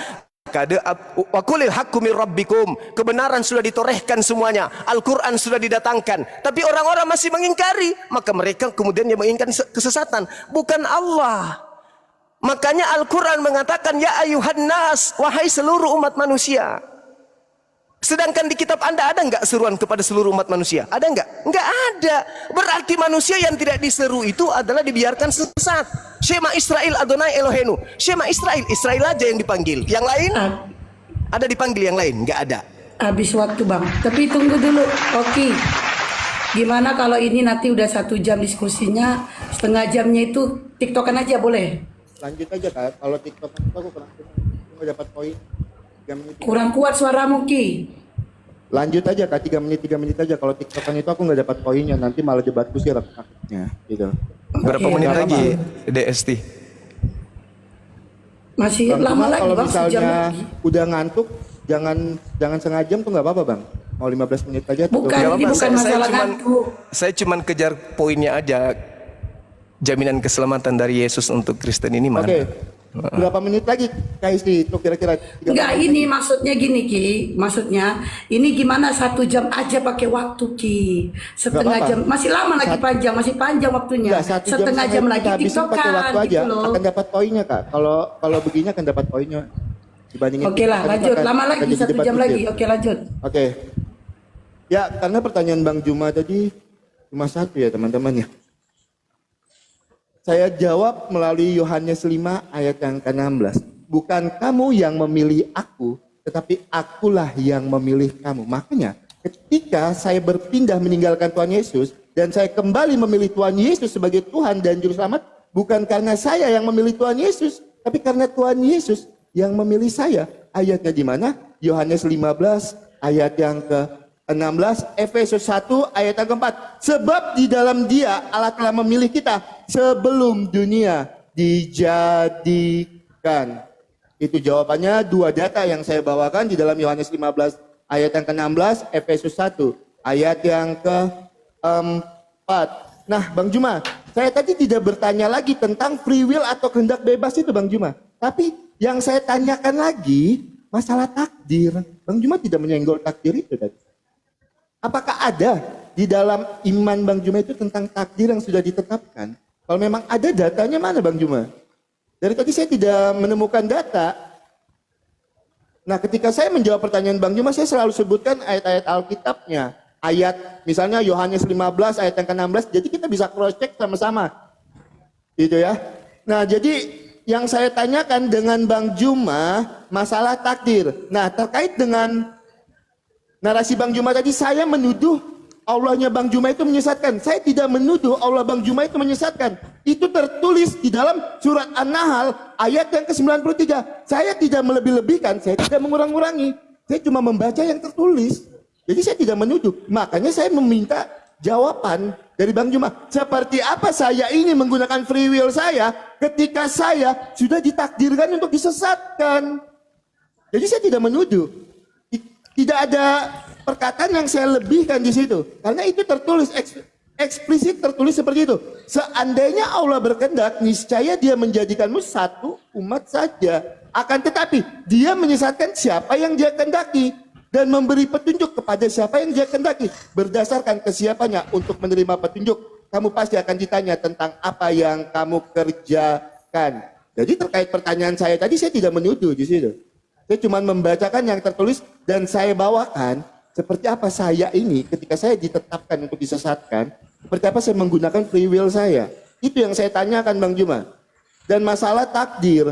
wa qulil haqqu mir rabbikum. Kebenaran sudah ditorehkan semuanya, Al-Quran sudah didatangkan, tapi orang-orang masih mengingkari, maka mereka kemudian yang menginginkan kesesatan, bukan Allah. Makanya Al-Quran mengatakan ya ayuhan nas, wahai seluruh umat manusia. Sedangkan di kitab Anda ada enggak seruan kepada seluruh umat manusia? Ada enggak? Enggak ada. Berarti manusia yang tidak diseru itu adalah dibiarkan sesat. Shema Israel Adonai Elohenu. Shema Israel, Israel aja yang dipanggil. Yang lain ada dipanggil, yang lain enggak ada. Habis waktu Bang. Tapi tunggu dulu. Oke. Gimana kalau ini nanti udah 1 jam diskusinya, setengah jamnya itu TikTokan aja boleh? Lanjut aja, Kak. Kalau TikTok itu aku nggak dapat poin. 3 menit. Kurang kuat suaramu Ki. Lanjut aja, Kak. 3 menit aja. Kalau TikTokan itu aku nggak dapat poinnya. Nanti malah debatku sih takutnya. Gitu. Berapa Oke, menit nggak lagi apa-apa. DST? Masih Bang, lama cuma lagi kalau Bang, sejam misalnya lagi. udah ngantuk, jangan setengah jam tuh nggak apa-apa, Bang. Mau 15 menit aja. tutup. Bukan, ini bukan masalah ngantuk. Saya cuman kejar poinnya aja. Jaminan keselamatan dari Yesus untuk Kristen ini mana? Oke. Berapa menit lagi KSD itu kira-kira? 3 Enggak, menit. ini maksudnya gini Ki. Maksudnya ini gimana 1 jam aja pakai waktu Ki. Setengah Nggak jam. apa-apa. Masih lama lagi panjang, masih panjang waktunya. Enggak, 1 Setengah jam lagi kita habisin pakai TikTokan waktu aja. gitu loh. Akan dapat poinnya, Kak. Kalau begini akan dapat poinnya dibandingin. Oke lah, TikTok, lanjut. akan- Lama akan lagi jadi 1 debat jam kusir. lagi. Oke, lanjut. Oke. Ya, karena pertanyaan Bang Juma tadi cuma satu ya teman-teman ya. Saya jawab melalui Yohanes 5 ayat yang ke-16. Bukan kamu yang memilih aku, tetapi akulah yang memilih kamu. Makanya ketika saya berpindah meninggalkan Tuhan Yesus dan saya kembali memilih Tuhan Yesus sebagai Tuhan dan Juru Selamat, bukan karena saya yang memilih Tuhan Yesus, tapi karena Tuhan Yesus yang memilih saya. Ayatnya di mana? Yohanes 15 ayat yang ke-16, Efesus 1 ayat yang ke-4. Sebab di dalam Dia Allah telah memilih kita sebelum dunia dijadikan. Itu jawabannya, dua data yang saya bawakan di dalam Yohanes 15 ayat yang ke-16, Efesus 1 ayat yang ke-4. Nah, Bang Juma, saya tadi tidak bertanya lagi tentang free will atau kehendak bebas itu, Bang Juma. Tapi yang saya tanyakan lagi masalah takdir. Bang Juma tidak menyenggol takdir itu tadi. Apakah ada di dalam iman Bang Juma itu tentang takdir yang sudah ditetapkan? Kalau memang ada, datanya mana Bang Juma? Dari tadi saya tidak menemukan data. Nah, ketika saya menjawab pertanyaan Bang Juma, saya selalu sebutkan ayat-ayat Alkitabnya. Ayat misalnya Yohanes 15 ayat yang ke-16. Jadi kita bisa cross check sama-sama. Gitu ya. Nah, jadi yang saya tanyakan dengan Bang Juma masalah takdir. Nah, terkait dengan narasi Bang Juma tadi, saya menuduh Allahnya Bang Juma itu menyesatkan. Saya tidak menuduh Allah Bang Juma itu menyesatkan. Itu tertulis di dalam surat An-Nahl ayat yang ke-93. Saya tidak melebih-lebihkan, saya tidak mengurang-urangi. Saya cuma membaca yang tertulis. Jadi saya tidak menuduh. Makanya saya meminta jawaban dari Bang Juma. Seperti apa saya ini menggunakan free will saya ketika saya sudah ditakdirkan untuk disesatkan. Jadi saya tidak menuduh. Tidak ada perkataan yang saya lebihkan di situ. Karena itu tertulis eksplisit, tertulis seperti itu. Seandainya Allah berkehendak, niscaya Dia menjadikanmu satu umat saja. Akan tetapi Dia menyesatkan siapa yang Dia kehendaki dan memberi petunjuk kepada siapa yang Dia kehendaki. Berdasarkan kesiapannya untuk menerima petunjuk, kamu pasti akan ditanya tentang apa yang kamu kerjakan. Jadi terkait pertanyaan saya tadi, saya tidak menuduh di situ. Saya cuma membacakan yang tertulis dan saya bawakan seperti apa saya ini ketika saya ditetapkan untuk disesatkan, seperti apa saya menggunakan free will saya. Itu yang saya tanyakan Bang Juma. Dan masalah takdir,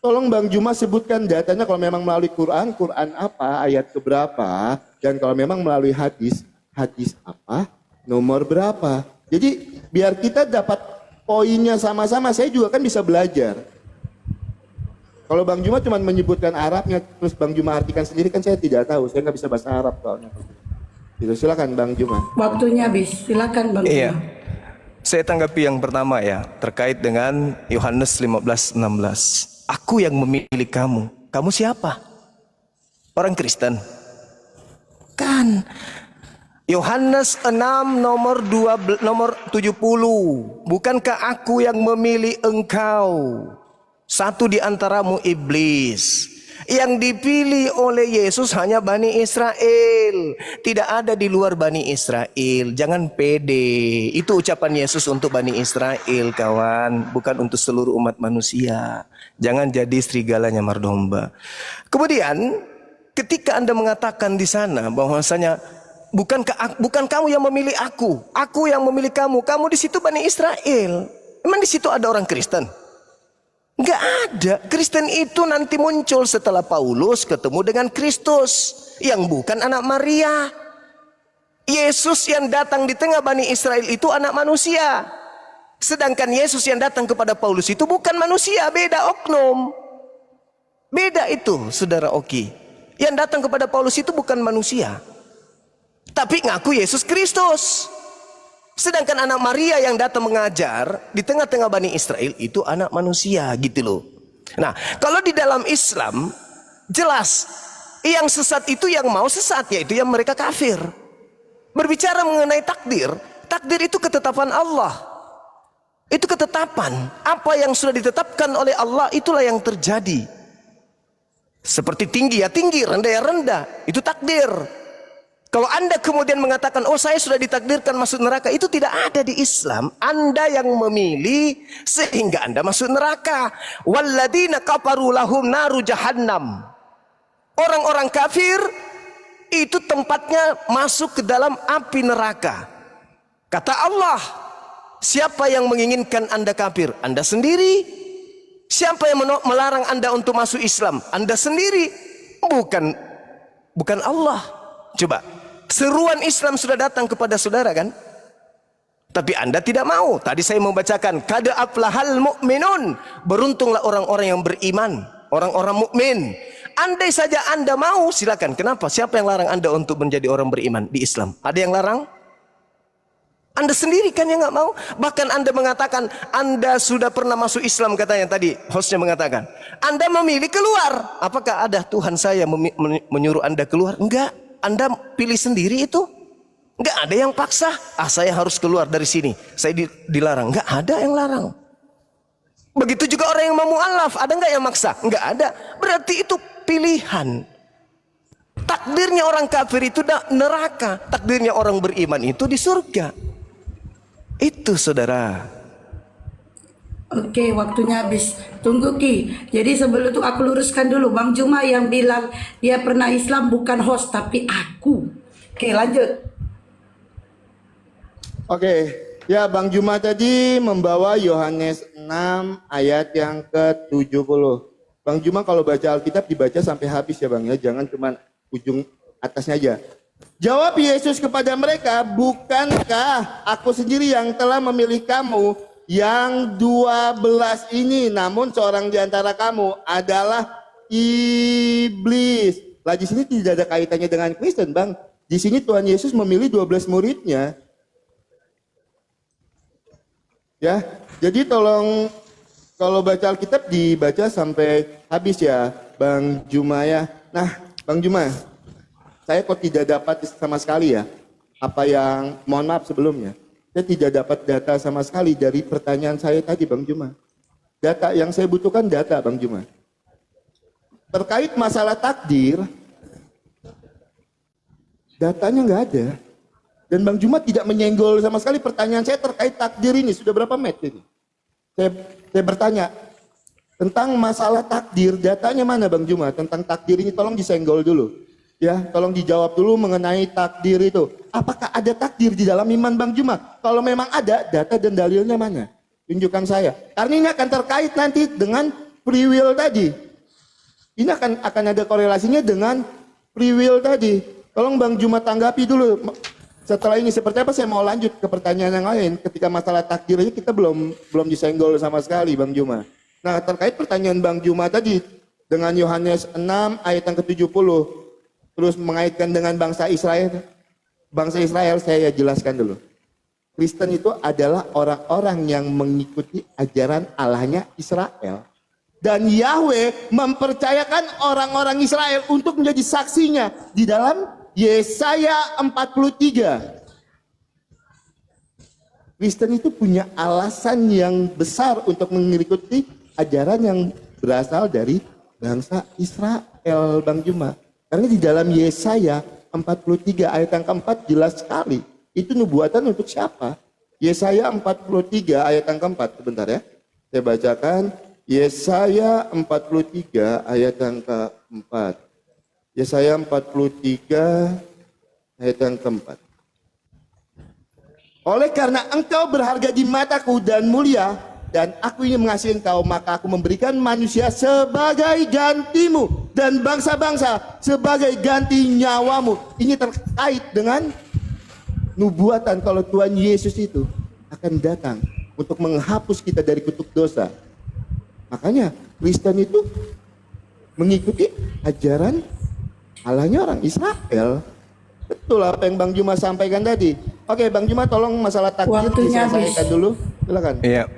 tolong Bang Juma sebutkan datanya kalau memang melalui Quran, Quran apa, ayat keberapa, dan kalau memang melalui hadis, hadis apa, nomor berapa. Jadi biar kita dapat poinnya sama-sama, saya juga kan bisa belajar. Kalau Bang Juma cuma menyebutkan Arabnya, terus Bang Juma artikan sendiri, kan saya tidak tahu. Saya nggak bisa bahasa Arab soalnya. Gitu, silakan Bang Juma. Waktunya habis. Silakan Bang Iya. Juma. Saya tanggapi yang pertama ya, terkait dengan Yohanes 15:16. Aku yang memilih kamu. Kamu siapa? Orang Kristen? Kan. Yohanes 6 nomor 70. Bukankah aku yang memilih engkau? Satu di antaramu iblis. Yang dipilih oleh Yesus hanya Bani Israel. Tidak ada di luar Bani Israel. Jangan pede. Itu ucapan Yesus untuk Bani Israel, kawan. Bukan untuk seluruh umat manusia. Jangan jadi serigala nyamar domba. Kemudian ketika Anda mengatakan di sana bahwasanya bukan kamu yang memilih aku yang memilih kamu. Kamu di situ Bani Israel. Emang di situ ada orang Kristen? Enggak ada. Kristen itu nanti muncul setelah Paulus ketemu dengan Kristus yang bukan anak Maria. Yesus yang datang di tengah Bani Israel itu anak manusia. Sedangkan Yesus yang datang kepada Paulus itu bukan manusia, beda oknum. Beda itu, Saudara Oki. Yang datang kepada Paulus itu bukan manusia, tapi ngaku Yesus Kristus. Sedangkan anak Maria yang datang mengajar di tengah-tengah Bani Israel itu anak manusia, gitu loh. Nah, kalau di dalam Islam jelas yang sesat itu yang mau sesat, yaitu yang mereka kafir. Berbicara mengenai takdir, takdir itu ketetapan Allah. Itu ketetapan. Apa yang sudah ditetapkan oleh Allah itulah yang terjadi. Seperti tinggi ya tinggi, rendah ya rendah. Itu takdir. Kalau Anda kemudian mengatakan, oh saya sudah ditakdirkan masuk neraka, itu tidak ada di Islam. Anda yang memilih sehingga Anda masuk neraka. Walladzina kafaru lahum naru jahannam. Orang-orang kafir itu tempatnya masuk ke dalam api neraka. Kata Allah, siapa yang menginginkan Anda kafir? Anda sendiri. Siapa yang melarang Anda untuk masuk Islam? Anda sendiri. Bukan Allah. Coba, seruan Islam sudah datang kepada saudara kan? Tapi Anda tidak mau. Tadi saya membacakan, qad aflahal mu'minun. Beruntunglah orang-orang yang beriman, orang-orang mukmin. Andai saja Anda mau, silakan. Kenapa? Siapa yang larang Anda untuk menjadi orang beriman di Islam? Ada yang larang? Anda sendiri kan yang nggak mau. Bahkan Anda mengatakan Anda sudah pernah masuk Islam, katanya tadi hostnya mengatakan. Anda memilih keluar. Apakah ada Tuhan saya menyuruh Anda keluar? Enggak. Anda pilih sendiri itu. Enggak ada yang paksa. Saya harus keluar dari sini. Saya dilarang. Enggak ada yang larang. Begitu juga orang yang mau mu'alaf. Ada enggak yang maksa? Enggak ada. Berarti itu pilihan. Takdirnya orang kafir itu neraka. Takdirnya orang beriman itu di surga. Itu saudara. Oke, waktunya habis. Tunggu Ki. Jadi sebelum itu aku luruskan dulu. Bang Juma yang bilang dia pernah Islam bukan host tapi aku. Oke, lanjut. Oke, ya Bang Juma tadi membawa Yohanes 6 ayat yang ke-70. Bang Juma kalau baca Alkitab dibaca sampai habis ya Bang ya, jangan cuma ujung atasnya aja. Jawab Yesus kepada mereka, bukankah aku sendiri yang telah memilih kamu yang 12 ini, namun seorang di antara kamu adalah iblis. Lah di sini tidak ada kaitannya dengan Kristen Bang. Di sini Tuhan Yesus memilih 12 muridnya. Ya, jadi tolong kalau baca Alkitab dibaca sampai habis ya Bang Juma ya. Nah Bang Juma, saya kok tidak dapat sama sekali ya, apa yang, mohon maaf sebelumnya, saya tidak dapat data sama sekali dari pertanyaan saya tadi Bang Juma. Data yang saya butuhkan data Bang Juma. Terkait masalah takdir, datanya nggak ada. Dan Bang Juma tidak menyenggol sama sekali pertanyaan saya terkait takdir ini. Sudah berapa menit ini? Saya bertanya tentang masalah takdir, datanya mana Bang Juma? Tentang takdir ini tolong disenggol dulu. Ya, tolong dijawab dulu mengenai takdir itu. Apakah ada takdir di dalam iman Bang Juma? Kalau memang ada, data dan dalilnya mana? Tunjukkan saya. Karena ini akan terkait nanti dengan free will tadi. Ini akan ada korelasinya dengan free will tadi. Tolong Bang Juma tanggapi dulu. Setelah ini seperti apa saya mau lanjut ke pertanyaan yang lain. Ketika masalah takdir aja kita belum disenggol sama sekali Bang Juma. Nah terkait pertanyaan Bang Juma tadi dengan Yohanes 6 ayat yang ke-70. Terus mengaitkan dengan bangsa Israel. Bangsa Israel saya jelaskan dulu. Kristen itu adalah orang-orang yang mengikuti ajaran Allahnya Israel. Dan Yahweh mempercayakan orang-orang Israel untuk menjadi saksinya di dalam Yesaya 43. Kristen itu punya alasan yang besar untuk mengikuti ajaran yang berasal dari bangsa Israel Bang Juma. Karena di dalam Yesaya 43 ayat yang keempat jelas sekali. Itu nubuatan untuk siapa? Yesaya 43 ayat yang keempat. Sebentar ya. Saya bacakan. Yesaya 43 ayat yang keempat. Yesaya 43 ayat yang keempat. Oleh karena engkau berharga di mataku dan mulia, dan aku ingin mengasihi engkau, maka aku memberikan manusia sebagai gantimu, dan bangsa-bangsa sebagai ganti nyawamu. Ini terkait dengan nubuatan kalau Tuhan Yesus itu akan datang untuk menghapus kita dari kutuk dosa. Makanya Kristen itu mengikuti ajaran Allahnya orang Israel. Betul apa yang Bang Juma sampaikan tadi. Oke Bang Juma tolong masalah takdir diselesaikan dulu. Silakan. Iya.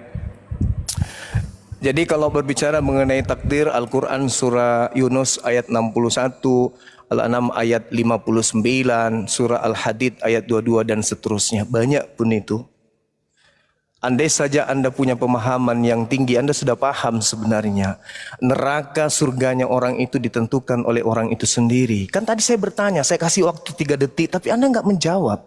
Jadi kalau berbicara mengenai takdir, Al-Quran surah Yunus ayat 61, Al-An'am ayat 59, surah Al-Hadid ayat 22 dan seterusnya. Banyak pun itu. Andai saja Anda punya pemahaman yang tinggi, Anda sudah paham sebenarnya. Neraka surganya orang itu ditentukan oleh orang itu sendiri. Kan tadi saya bertanya, saya kasih waktu 3 detik, tapi Anda nggak menjawab.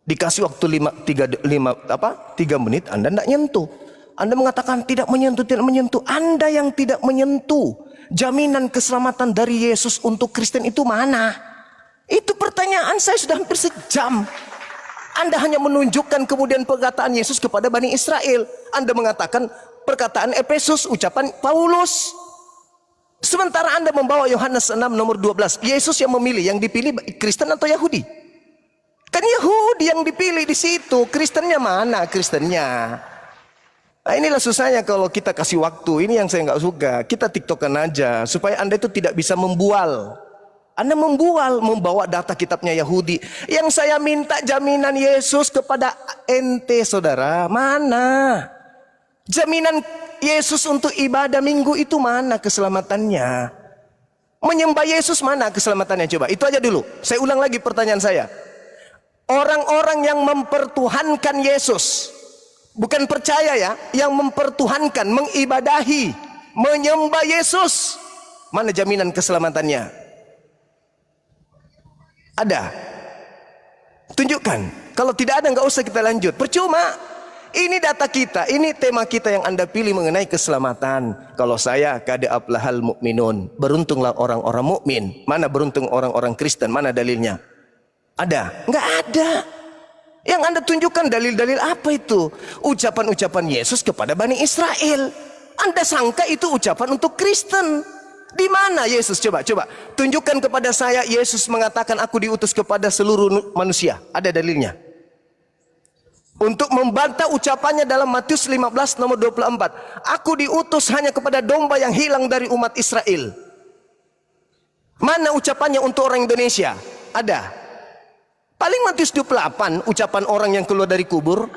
Dikasih waktu 3 menit, Anda nggak nyentuh. Anda mengatakan tidak menyentuh, tidak menyentuh. Anda yang tidak menyentuh. Jaminan keselamatan dari Yesus untuk Kristen itu mana? Itu pertanyaan saya sudah hampir sejam. Anda hanya menunjukkan kemudian perkataan Yesus kepada Bani Israel. Anda mengatakan perkataan Efesus, ucapan Paulus. Sementara Anda membawa Yohanes 6 nomor 12. Yesus yang memilih, yang dipilih Kristen atau Yahudi? Kan Yahudi yang dipilih di situ. Kristennya mana Kristennya? Nah, inilah susahnya kalau kita kasih waktu. Ini yang saya nggak suka. Kita tiktokan aja supaya Anda itu tidak bisa membual. Anda membawa data kitabnya Yahudi. Yang saya minta jaminan Yesus kepada ente, saudara. Mana? Jaminan Yesus untuk ibadah minggu itu mana keselamatannya? Menyembah Yesus mana keselamatannya? Coba, itu aja dulu. Saya ulang lagi pertanyaan saya. Orang-orang yang mempertuhankan Yesus, bukan percaya ya, yang mempertuhankan, mengibadahi, menyembah Yesus, mana jaminan keselamatannya? Ada? Tunjukkan. Kalau tidak ada, nggak usah kita lanjut. Percuma. Ini data kita, ini tema kita yang Anda pilih mengenai keselamatan. Kalau saya, kad aflahal mu'minun, beruntunglah orang-orang mukmin. Mana beruntung orang-orang Kristen? Mana dalilnya? Ada? Nggak ada. Yang Anda tunjukkan dalil-dalil apa itu? Ucapan-ucapan Yesus kepada Bani Israel. Anda sangka itu ucapan untuk Kristen. Di mana Yesus? Coba tunjukkan kepada saya Yesus mengatakan aku diutus kepada seluruh manusia. Ada dalilnya? Untuk membantah ucapannya dalam Matius 15 nomor 24. Aku diutus hanya kepada domba yang hilang dari umat Israel. Mana ucapannya untuk orang Indonesia? Ada? Paling Matius 28, ucapan orang yang keluar dari kubur.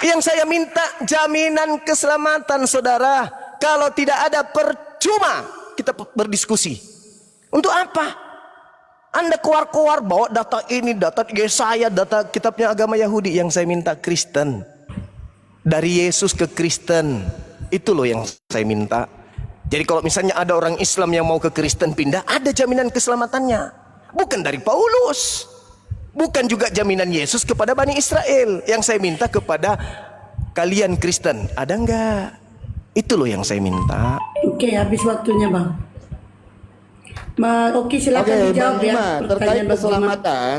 Yang saya minta jaminan keselamatan, saudara. Kalau tidak ada percuma kita berdiskusi. Untuk apa? Anda keluar-keluar bawa data ini, data Yesaya, data kitabnya agama Yahudi. Yang saya minta Kristen. Dari Yesus ke Kristen. Itu loh yang saya minta. Jadi kalau misalnya ada orang Islam yang mau ke Kristen pindah, ada jaminan keselamatannya. Bukan dari Paulus. Bukan juga jaminan Yesus kepada Bani Israel. Yang saya minta kepada kalian Kristen. Ada enggak? Itu loh yang saya minta. Oke, habis waktunya Bang. Oke, silakan dijawab Bang ya. Juma, terkait keselamatan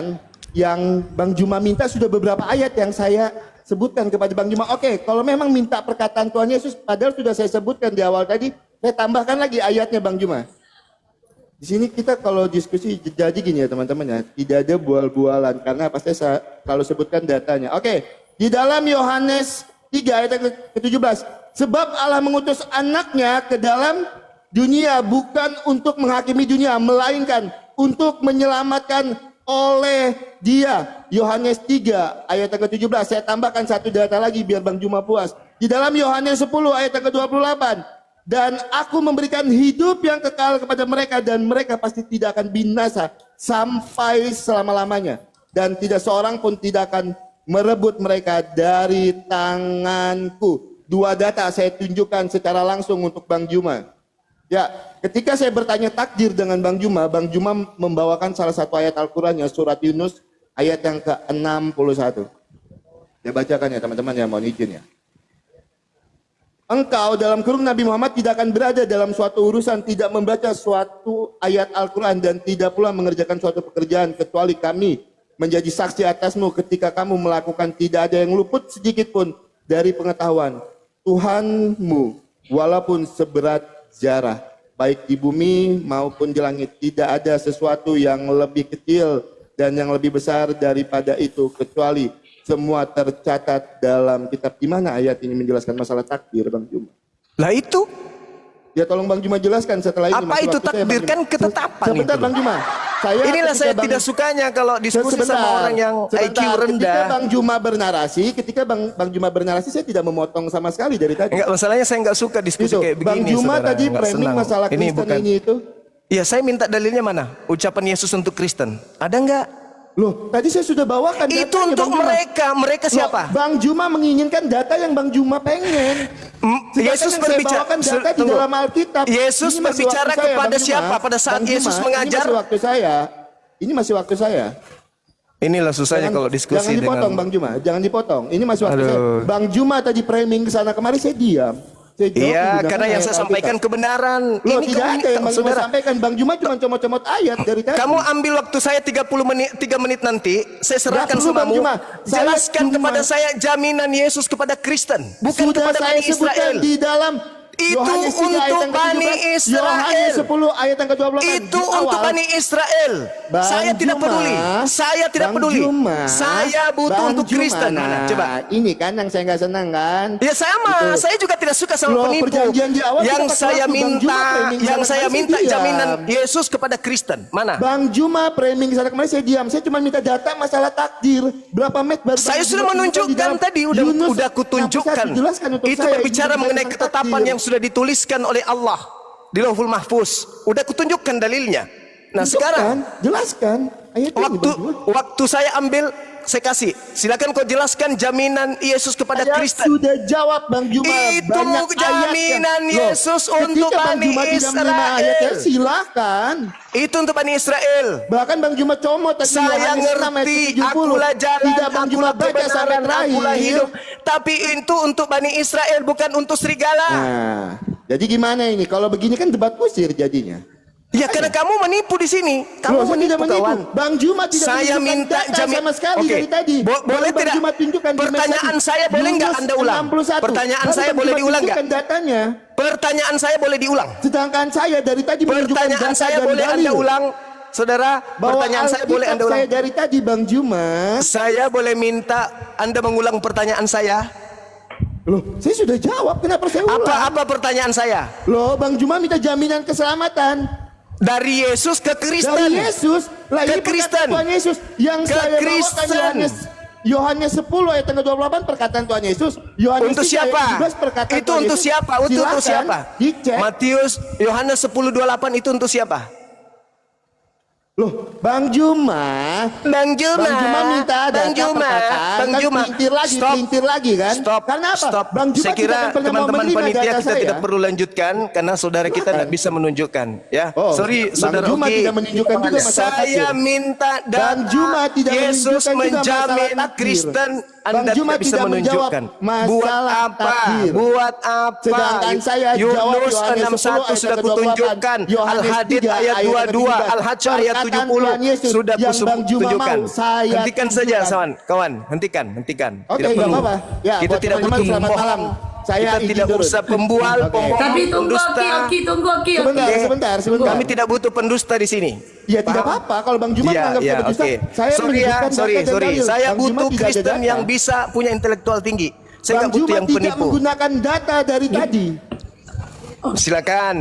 yang Bang Juma minta sudah beberapa ayat yang saya sebutkan kepada Bang Juma. Oke, kalau memang minta perkataan Tuhan Yesus, padahal sudah saya sebutkan di awal tadi, saya tambahkan lagi ayatnya Bang Juma. Di sini kita kalau diskusi jadi gini ya teman-teman ya, tidak ada bual-bualan karena pasti saya kalau sebutkan datanya. Oke, di dalam Yohanes 3 ayat ke-17, sebab Allah mengutus anaknya ke dalam dunia bukan untuk menghakimi dunia, melainkan untuk menyelamatkan oleh dia. Yohanes 3 ayat ke-17. Saya tambahkan satu data lagi biar Bang Juma puas. Di dalam Yohanes 10 ayat ke-28. Dan aku memberikan hidup yang kekal kepada mereka dan mereka pasti tidak akan binasa sampai selama-lamanya. Dan tidak seorang pun tidak akan merebut mereka dari tanganku. Dua data saya tunjukkan secara langsung untuk Bang Juma. Ya, ketika saya bertanya takdir dengan Bang Juma membawakan salah satu ayat Al-Quran surat Yunus ayat yang ke-61. Saya bacakan ya teman-teman yang mohon izin ya. Engkau dalam kurung Nabi Muhammad tidak akan berada dalam suatu urusan, tidak membaca suatu ayat Al-Quran dan tidak pula mengerjakan suatu pekerjaan kecuali kami menjadi saksi atasmu ketika kamu melakukan tidak ada yang luput sedikit pun dari pengetahuan Tuhanmu walaupun seberat zarah, baik di bumi maupun di langit. Tidak ada sesuatu yang lebih kecil dan yang lebih besar daripada itu kecuali semua tercatat dalam kitab. Di mana ayat ini menjelaskan masalah takdir, Bang Juma? Lah itu. Ya tolong Bang Juma jelaskan setelah ini. Apa itu takdir? Kan ketetapan itu. Sebentar Bang Juma. Inilah saya tidak sukanya kalau diskusi sama orang yang IQ rendah. Ketika Bang Juma bernarasi, saya tidak memotong sama sekali dari tadi. Enggak, masalahnya saya enggak suka diskusi kayak begini. Bang Juma saudara. tadi framing masalah Kristen ini itu. Iya, saya minta dalilnya mana? Ucapan Yesus untuk Kristen. Ada enggak? Loh, tadi saya sudah bawakan itu untuk mereka. Mereka siapa? Loh, Bang Juma menginginkan data yang Bang Juma pengen. Yesus berbicara data di dalam Alkitab. Yesus berbicara kepada siapa pada saat Yesus mengajar? Ini masih waktu saya. Inilah susahnya kalau diskusi jangan dipotong dengan... Bang Juma, jangan dipotong. Ini masih waktu saya. Bang Juma tadi framing ke sana kemari saya diam. Saya jawab Iya, menggunakan karena yang ayat saya Alkitab. sampaikan kebenaran. Loh, Ini tidak ada yang mau saudara. sampaikan. Bang Juma cuma comot-comot ayat dari tadi. Kamu ambil waktu saya 3 menit nanti, saya serahkan perlu, Bang samamu. Juma. Saya Jelaskan cuma- kepada saya jaminan Yesus kepada Kristen, bukan Sudah kepada saya Bani sebutkan Israel. di dalam Itu Yohanes 3 ayat untuk yang Bani ke-17, Israel. Yohanes 10 ayat yang ke-28. Itu Di untuk awal, Bani Israel. Bang Saya tidak Juma, peduli. Saya tidak Bang peduli. Juma, Saya butuh Bang untuk Juma, Kristen. nah, Mana? Coba. ini kan yang saya nggak senang kan. Ya sama, Itu. saya juga tidak suka sama Loh, penipu. perjanjian di awal Yang kita pakai saya waktu, Bang Juma minta, framing yang sana saya kemarin minta saya diam. jaminan Yesus kepada Kristen. Mana? Bang Juma framing sana kemarin saya diam. Saya cuma minta data masalah takdir. Berapa met baru Saya Bang sudah Juma menunjukkan tunjukkan di dalam tadi, Yunus. udah kutunjukkan. Nah, bisa dijelaskan untuk Itu saya, berbicara ini mengenai tentang ketetapan takdir. yang sudah dituliskan oleh Allah di Lauhul Mahfuz. Udah kutunjukkan dalilnya. Nah, sekarang jelaskan ayat ini, waktu Bang Juma. waktu saya ambil, saya kasih. Silakan kau jelaskan jaminan Yesus kepada Saya Kristen. sudah jawab Bang Juma. Itu banyak jaminan ayatnya. Loh, Yesus untuk ketika Bang Bani Juma tidak menerima Israel. ayatnya, silakan. Itu untuk Bani Israel. Bahkan Bang Juma comot tadi Saya Yohanes 6 ayat ngerti, 70. akulah jalan, Tidak Bang Juma akulah baca sampai kebenaran, akulah terakhir. hidup. Tapi itu untuk Bani Israel, bukan untuk serigala. Nah, jadi gimana ini? Kalau begini kan debat kusir jadinya. Ya karena kamu menipu di sini. Kamu Loh, saya tidak menipu, kawan. Bang Juma tidak Saya menunjukkan minta data jamin sama sekali Oke. dari tadi. Boleh Baru Bang tidak? Juma tunjukkan di Pertanyaan message. saya boleh nggak Yunus Anda ulang? 61. Pertanyaan Baru saya Bang boleh Juma diulang nggak? tunjukkan datanya. Pertanyaan saya boleh diulang. Sedangkan saya dari tadi menunjukkan Pertanyaan data saya dan boleh dalil. Anda ulang, saudara. Bahwa Pertanyaan saya boleh Anda Alkitab ulang. saya dari tadi Bang Juma. Saya boleh minta Anda mengulang pertanyaan saya? Loh, saya sudah jawab. Kenapa saya ulang? Apa pertanyaan saya? Loh, Bang Juma minta jaminan keselamatan Dari Yesus ke Kristen. dari Yesus. Lah Ke ini Kristen. perkataan Tuhan Yesus yang Ke saya bawakan Kristen. Yohanes 10 ayat 28 perkataan Tuhan Yesus. Yohanes Untuk 3 siapa? ayat 17 perkataan Itu Tuhan untuk Yesus. siapa? Untuk Silakan siapa? Dicek. Matius Yohanes 10:28 itu untuk siapa? Loh, Bang Juma. Bang Juma. Bang Juma minta data Bang Juma. perkataan, Bang kan Juma. pelintir lagi kan? Stop. Karena apa? Stop. Bang Juma Saya kira tidak akan pernah mau teman-teman menerima panitia data kita saya. tidak perlu lanjutkan karena saudara kita Silakan. tidak bisa menunjukkan. Ya, Oh, sorry, Bang saudara Juma Oki. tidak menunjukkan juga masalah Saya takdir. minta data. Bang Juma tidak Yesus menunjukkan juga menjamin masalah takdir. Kristen. Bang Anda Juma tidak bisa tidak menjawab menunjukkan. masalah Buat apa? takdir. Buat apa? Sedangkan saya jawab Yunus Yohanes 61 10 sudah ayat kutunjukkan. 28, Yohanes Al-Hadid 3 ayat 22, 17. Al-Hajj ayat Perkataan 70 Tuhan Yesus sudah yang Bang Juma kutunjukkan. mau saya Hentikan saja, tunjukkan. kawan. Hentikan. Oke, Tidak nggak perlu. apa-apa. Ya, Kita buat tidak teman-teman butuh selamat pembohong. malam. Saya Kita izin tidak turun. usah pembual, Oke. pembohong, Tapi tunggu pendusta. Oki, tunggu Oki. Sebentar. Kami tidak butuh pendusta di sini. Ya tidak apa-apa kalau Bang Juma Ya, menganggap ya, saya berdusta. oke. Saya Sorry ya, menunjukkan sorry. data dan dalil. Saya Bang Juma butuh tidak ada Kristen data. yang bisa punya intelektual tinggi. Saya Bang nggak butuh Juma yang tidak penipu. menggunakan data dari tadi. Silakan.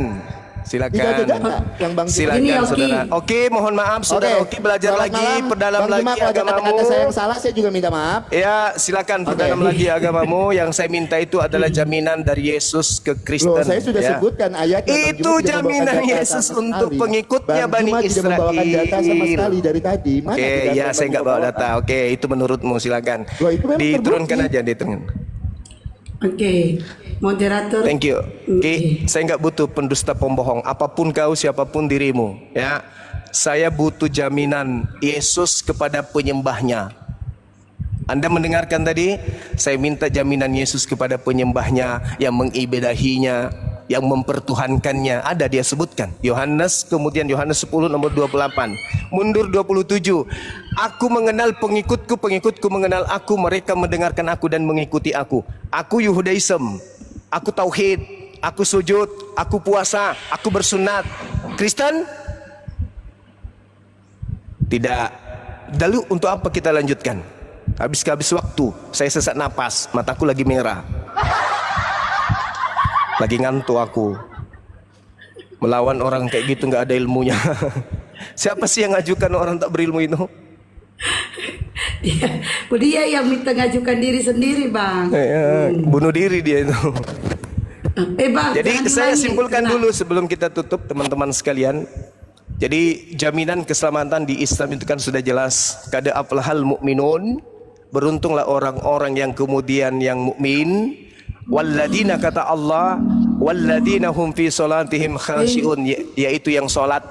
Tidak ada data Silakan. yang Bang Juma. Silakan Ini Oki. saudara. Oke, mohon maaf saudara Oke, Oki belajar selamat lagi, malam. perdalam Bang lagi Juma, kalau ada agamamu. kata-kata saya yang salah, saya juga minta maaf. Ya, silakan perdalam lagi agamamu. Yang saya minta itu adalah jaminan dari Yesus ke Kristen. Loh, saya sudah ya. sebutkan ayatnya. Bang Itu Juma tidak membawakan jaminan data Yesus sama untuk sekali. pengikutnya Bang Bani Juma tidak membawakan Israel. data sama sekali dari tadi. Mana Oke, data ya yang saya Bang nggak Juma bawa bawakan? data. Oke, itu menurutmu silakan. Loh, itu memang Diturunkan terbukti. aja, diturunkan. Oke, moderator. Thank you. Oke, saya nggak butuh pendusta pembohong. Apapun kau, siapapun dirimu, ya. Saya butuh jaminan Yesus kepada penyembahnya. Anda mendengarkan tadi? Saya minta jaminan Yesus kepada penyembahnya yang mengibadahinya, yang mempertuhankannya. Ada dia sebutkan. Yohanes 10 nomor 28. Mundur 27. Aku mengenal pengikutku, pengikutku mengenal aku, mereka mendengarkan aku dan mengikuti aku. Aku Yudaism, aku tauhid, aku sujud, aku puasa, aku bersunat. Kristen? Tidak. Lalu untuk apa kita lanjutkan? Habis waktu, saya sesak napas, mataku lagi merah. Lagi ngantuk aku. Melawan orang kayak gitu nggak ada ilmunya. Siapa sih yang ngajukan orang tak berilmu itu? Dia yang minta ngajukan diri sendiri, Bang. Bunuh diri dia itu. Bang. Jadi jangan saya diulangi. simpulkan Tenang. dulu sebelum kita tutup, teman-teman sekalian. Jadi jaminan keselamatan di Islam itu kan sudah jelas. Kada aflahal mu'minun, beruntunglah orang-orang yang kemudian yang mukmin. Walladina, kata Allah, walladina hum fi salatihim khashi'un, yaitu yang salat.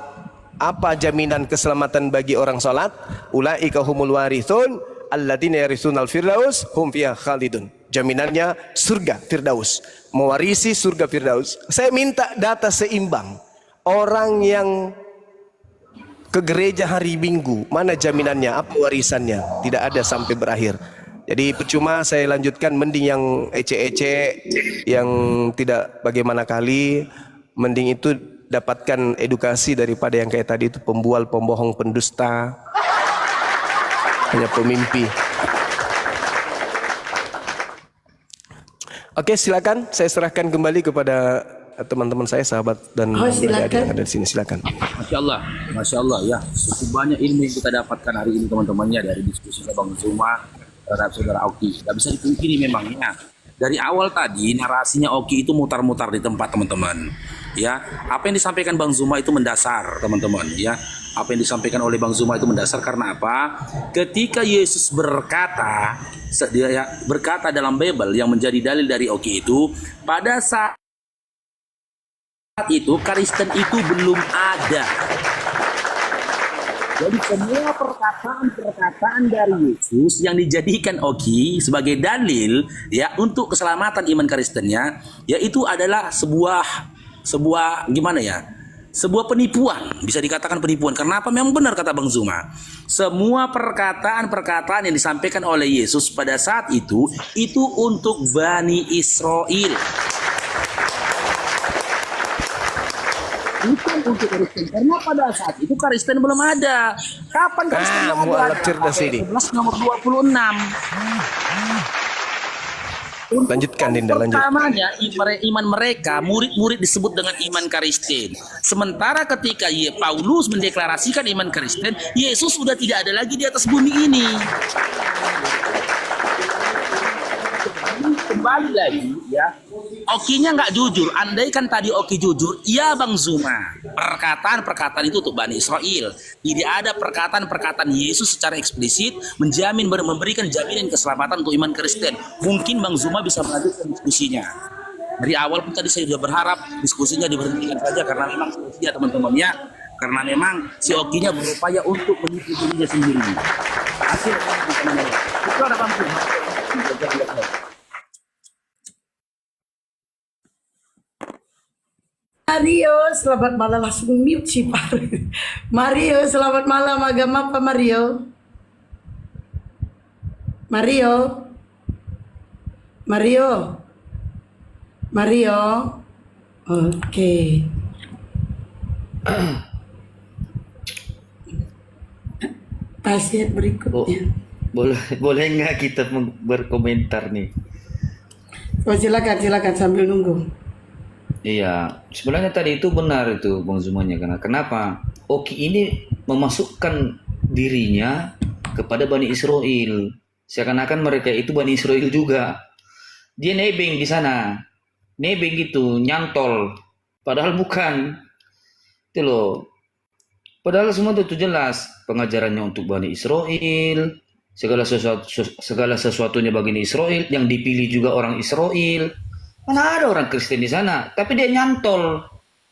Apa jaminan keselamatan bagi orang salat? Ulaika humul warithun alladina yarisunal firdaus hum fiha khalidun. Jaminannya surga Firdaus, mewarisi surga Firdaus. Saya minta data seimbang. Orang yang ke gereja hari Minggu, mana jaminannya, apa warisannya? Tidak ada sampai berakhir. Jadi percuma saya lanjutkan, mending yang ece-ece, yang tidak bagaimana kali, mending itu dapatkan edukasi daripada yang kayak tadi itu, pembual, pembohong, pendusta, hanya pemimpi. Oke, silakan saya serahkan kembali kepada teman-teman saya, sahabat dan adik-adik yang ada di sini. Silakan. Masya Allah ya. Cukup banyak ilmu yang kita dapatkan hari ini teman-temannya dari diskusi Bang Zuma terhadap saudara Oki. Tidak bisa dipungkiri memangnya. Dari awal tadi narasinya Oki itu mutar-mutar di tempat teman-teman. Ya, apa yang disampaikan Bang Zuma itu mendasar teman-teman. Ya, apa yang disampaikan oleh Bang Zuma itu mendasar karena apa? Ketika Yesus berkata, dia berkata dalam Bible yang menjadi dalil dari Oki itu, pada saat itu Kristen itu belum ada. Jadi semua perkataan dari Yesus yang dijadikan Oki sebagai dalil ya untuk keselamatan iman Kristennya, yaitu adalah sebuah gimana ya? Sebuah penipuan, bisa dikatakan penipuan. Karena apa? Memang benar kata Bang Zuma. Semua perkataan yang disampaikan oleh Yesus pada saat itu untuk Bani Israel. Bukan untuk Kristen, karena pada saat itu Kristen belum ada. Kapan Kristen ada? Mualaf cerdas ini. 11 nomor 26. Lanjutkan Dinda, lanjut. Pertamanya iman mereka, murid-murid disebut dengan iman Kristen. Sementara ketika Paulus mendeklarasikan iman Kristen, Yesus sudah tidak ada lagi di atas bumi ini. Kembali lagi ya, Okinya nggak jujur. Andaikan tadi Oki jujur, iya Bang Zuma, perkataan itu untuk Bani Israel. Tidak ada perkataan Yesus secara eksplisit memberikan jaminan keselamatan untuk iman Kristen. Mungkin Bang Zuma bisa melanjutkan diskusinya. Dari awal pun tadi saya sudah berharap diskusinya diberhentikan saja karena memang ya teman-temannya, karena memang si Okinya berupaya untuk menipu dirinya sendiri. Hasil itu ada Bang Zuma. Mario, selamat malam, langsung mute sih Pak. Mario, selamat malam, agama apa Mario? Mario? Oke. Pasien berikutnya. Boleh nggak kita berkomentar nih? Oh, silakan sambil nunggu. Iya, sebenarnya tadi itu benar itu Bang Zumanya, karena kenapa? Oki ini memasukkan dirinya kepada Bani Israel, seakan-akan mereka itu Bani Israel juga. Dia nebeng di sana, nebeng gitu, nyantol, padahal bukan. Itu loh. Padahal semua itu jelas pengajarannya untuk Bani Israel, segala sesuatunya bagi Israel, yang dipilih juga orang Israel. Mana ada orang Kristen di sana, tapi dia nyantol,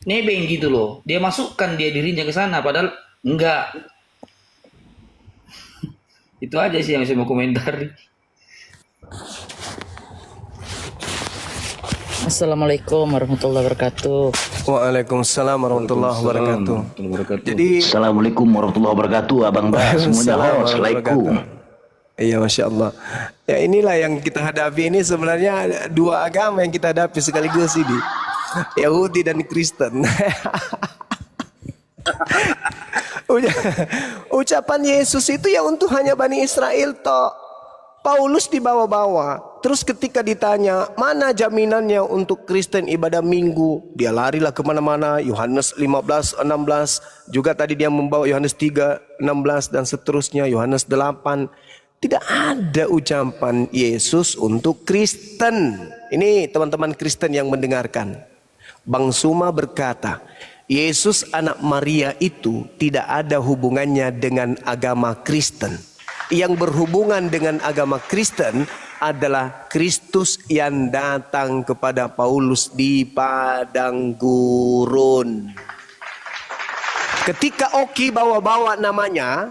nebeng gitu loh. Dia masukkan dirinya ke sana, padahal enggak. Itu aja sih yang saya mau komentar. Assalamualaikum warahmatullahi wabarakatuh. Waalaikumsalam warahmatullahi wabarakatuh. Jadi Assalamualaikum warahmatullahi wabarakatuh, Abang Bas, semuanya Assalamualaikum. Iya, Masya Allah. Ya, inilah yang kita hadapi ini sebenarnya dua agama yang kita hadapi sekaligus ini, Yahudi dan Kristen. Ucapan Yesus itu ya untuk hanya Bani Israel toh. Paulus dibawa-bawa. Terus ketika ditanya mana jaminannya untuk Kristen ibadah minggu, dia larilah kemana-mana. Yohanes 15:16, juga tadi dia membawa Yohanes 3:16 dan seterusnya, Yohanes 8. Tidak ada ucapan Yesus untuk Kristen. Ini teman-teman Kristen yang mendengarkan. Bang Suma berkata, Yesus anak Maria itu tidak ada hubungannya dengan agama Kristen. Yang berhubungan dengan agama Kristen adalah Kristus yang datang kepada Paulus di padang gurun. Ketika Oki bawa-bawa namanya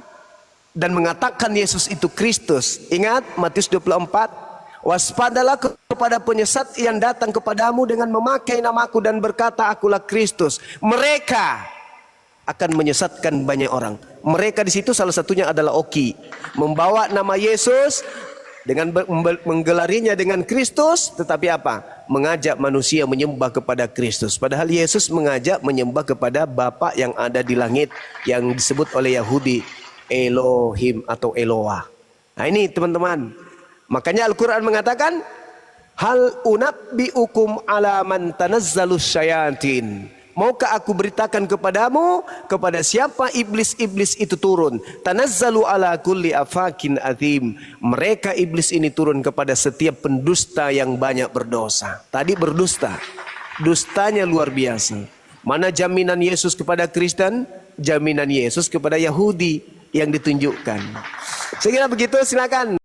dan mengatakan Yesus itu Kristus. Ingat Matius 24. Waspadalah kepada penyesat yang datang kepadamu dengan memakai namaku dan berkata, akulah Kristus. Mereka akan menyesatkan banyak orang. Mereka di situ salah satunya adalah Oki, membawa nama Yesus dengan menggelarinya dengan Kristus, tetapi apa? Mengajak manusia menyembah kepada Kristus. Padahal Yesus mengajak menyembah kepada Bapa yang ada di langit, yang disebut oleh Yahudi Elohim atau Eloah. Nah ini teman-teman, makanya Al-Quran mengatakan, hal unabbiukum ala man tanazzalus syayatin. Maukah aku beritakan kepadamu kepada siapa iblis-iblis itu turun? Tanazzalu ala kulli afakin azim. Mereka iblis ini turun kepada setiap pendusta yang banyak berdosa. Tadi berdusta, dustanya luar biasa. Mana jaminan Yesus kepada Kristen? Jaminan Yesus kepada Yahudi yang ditunjukkan. Saya kira begitu, silakan.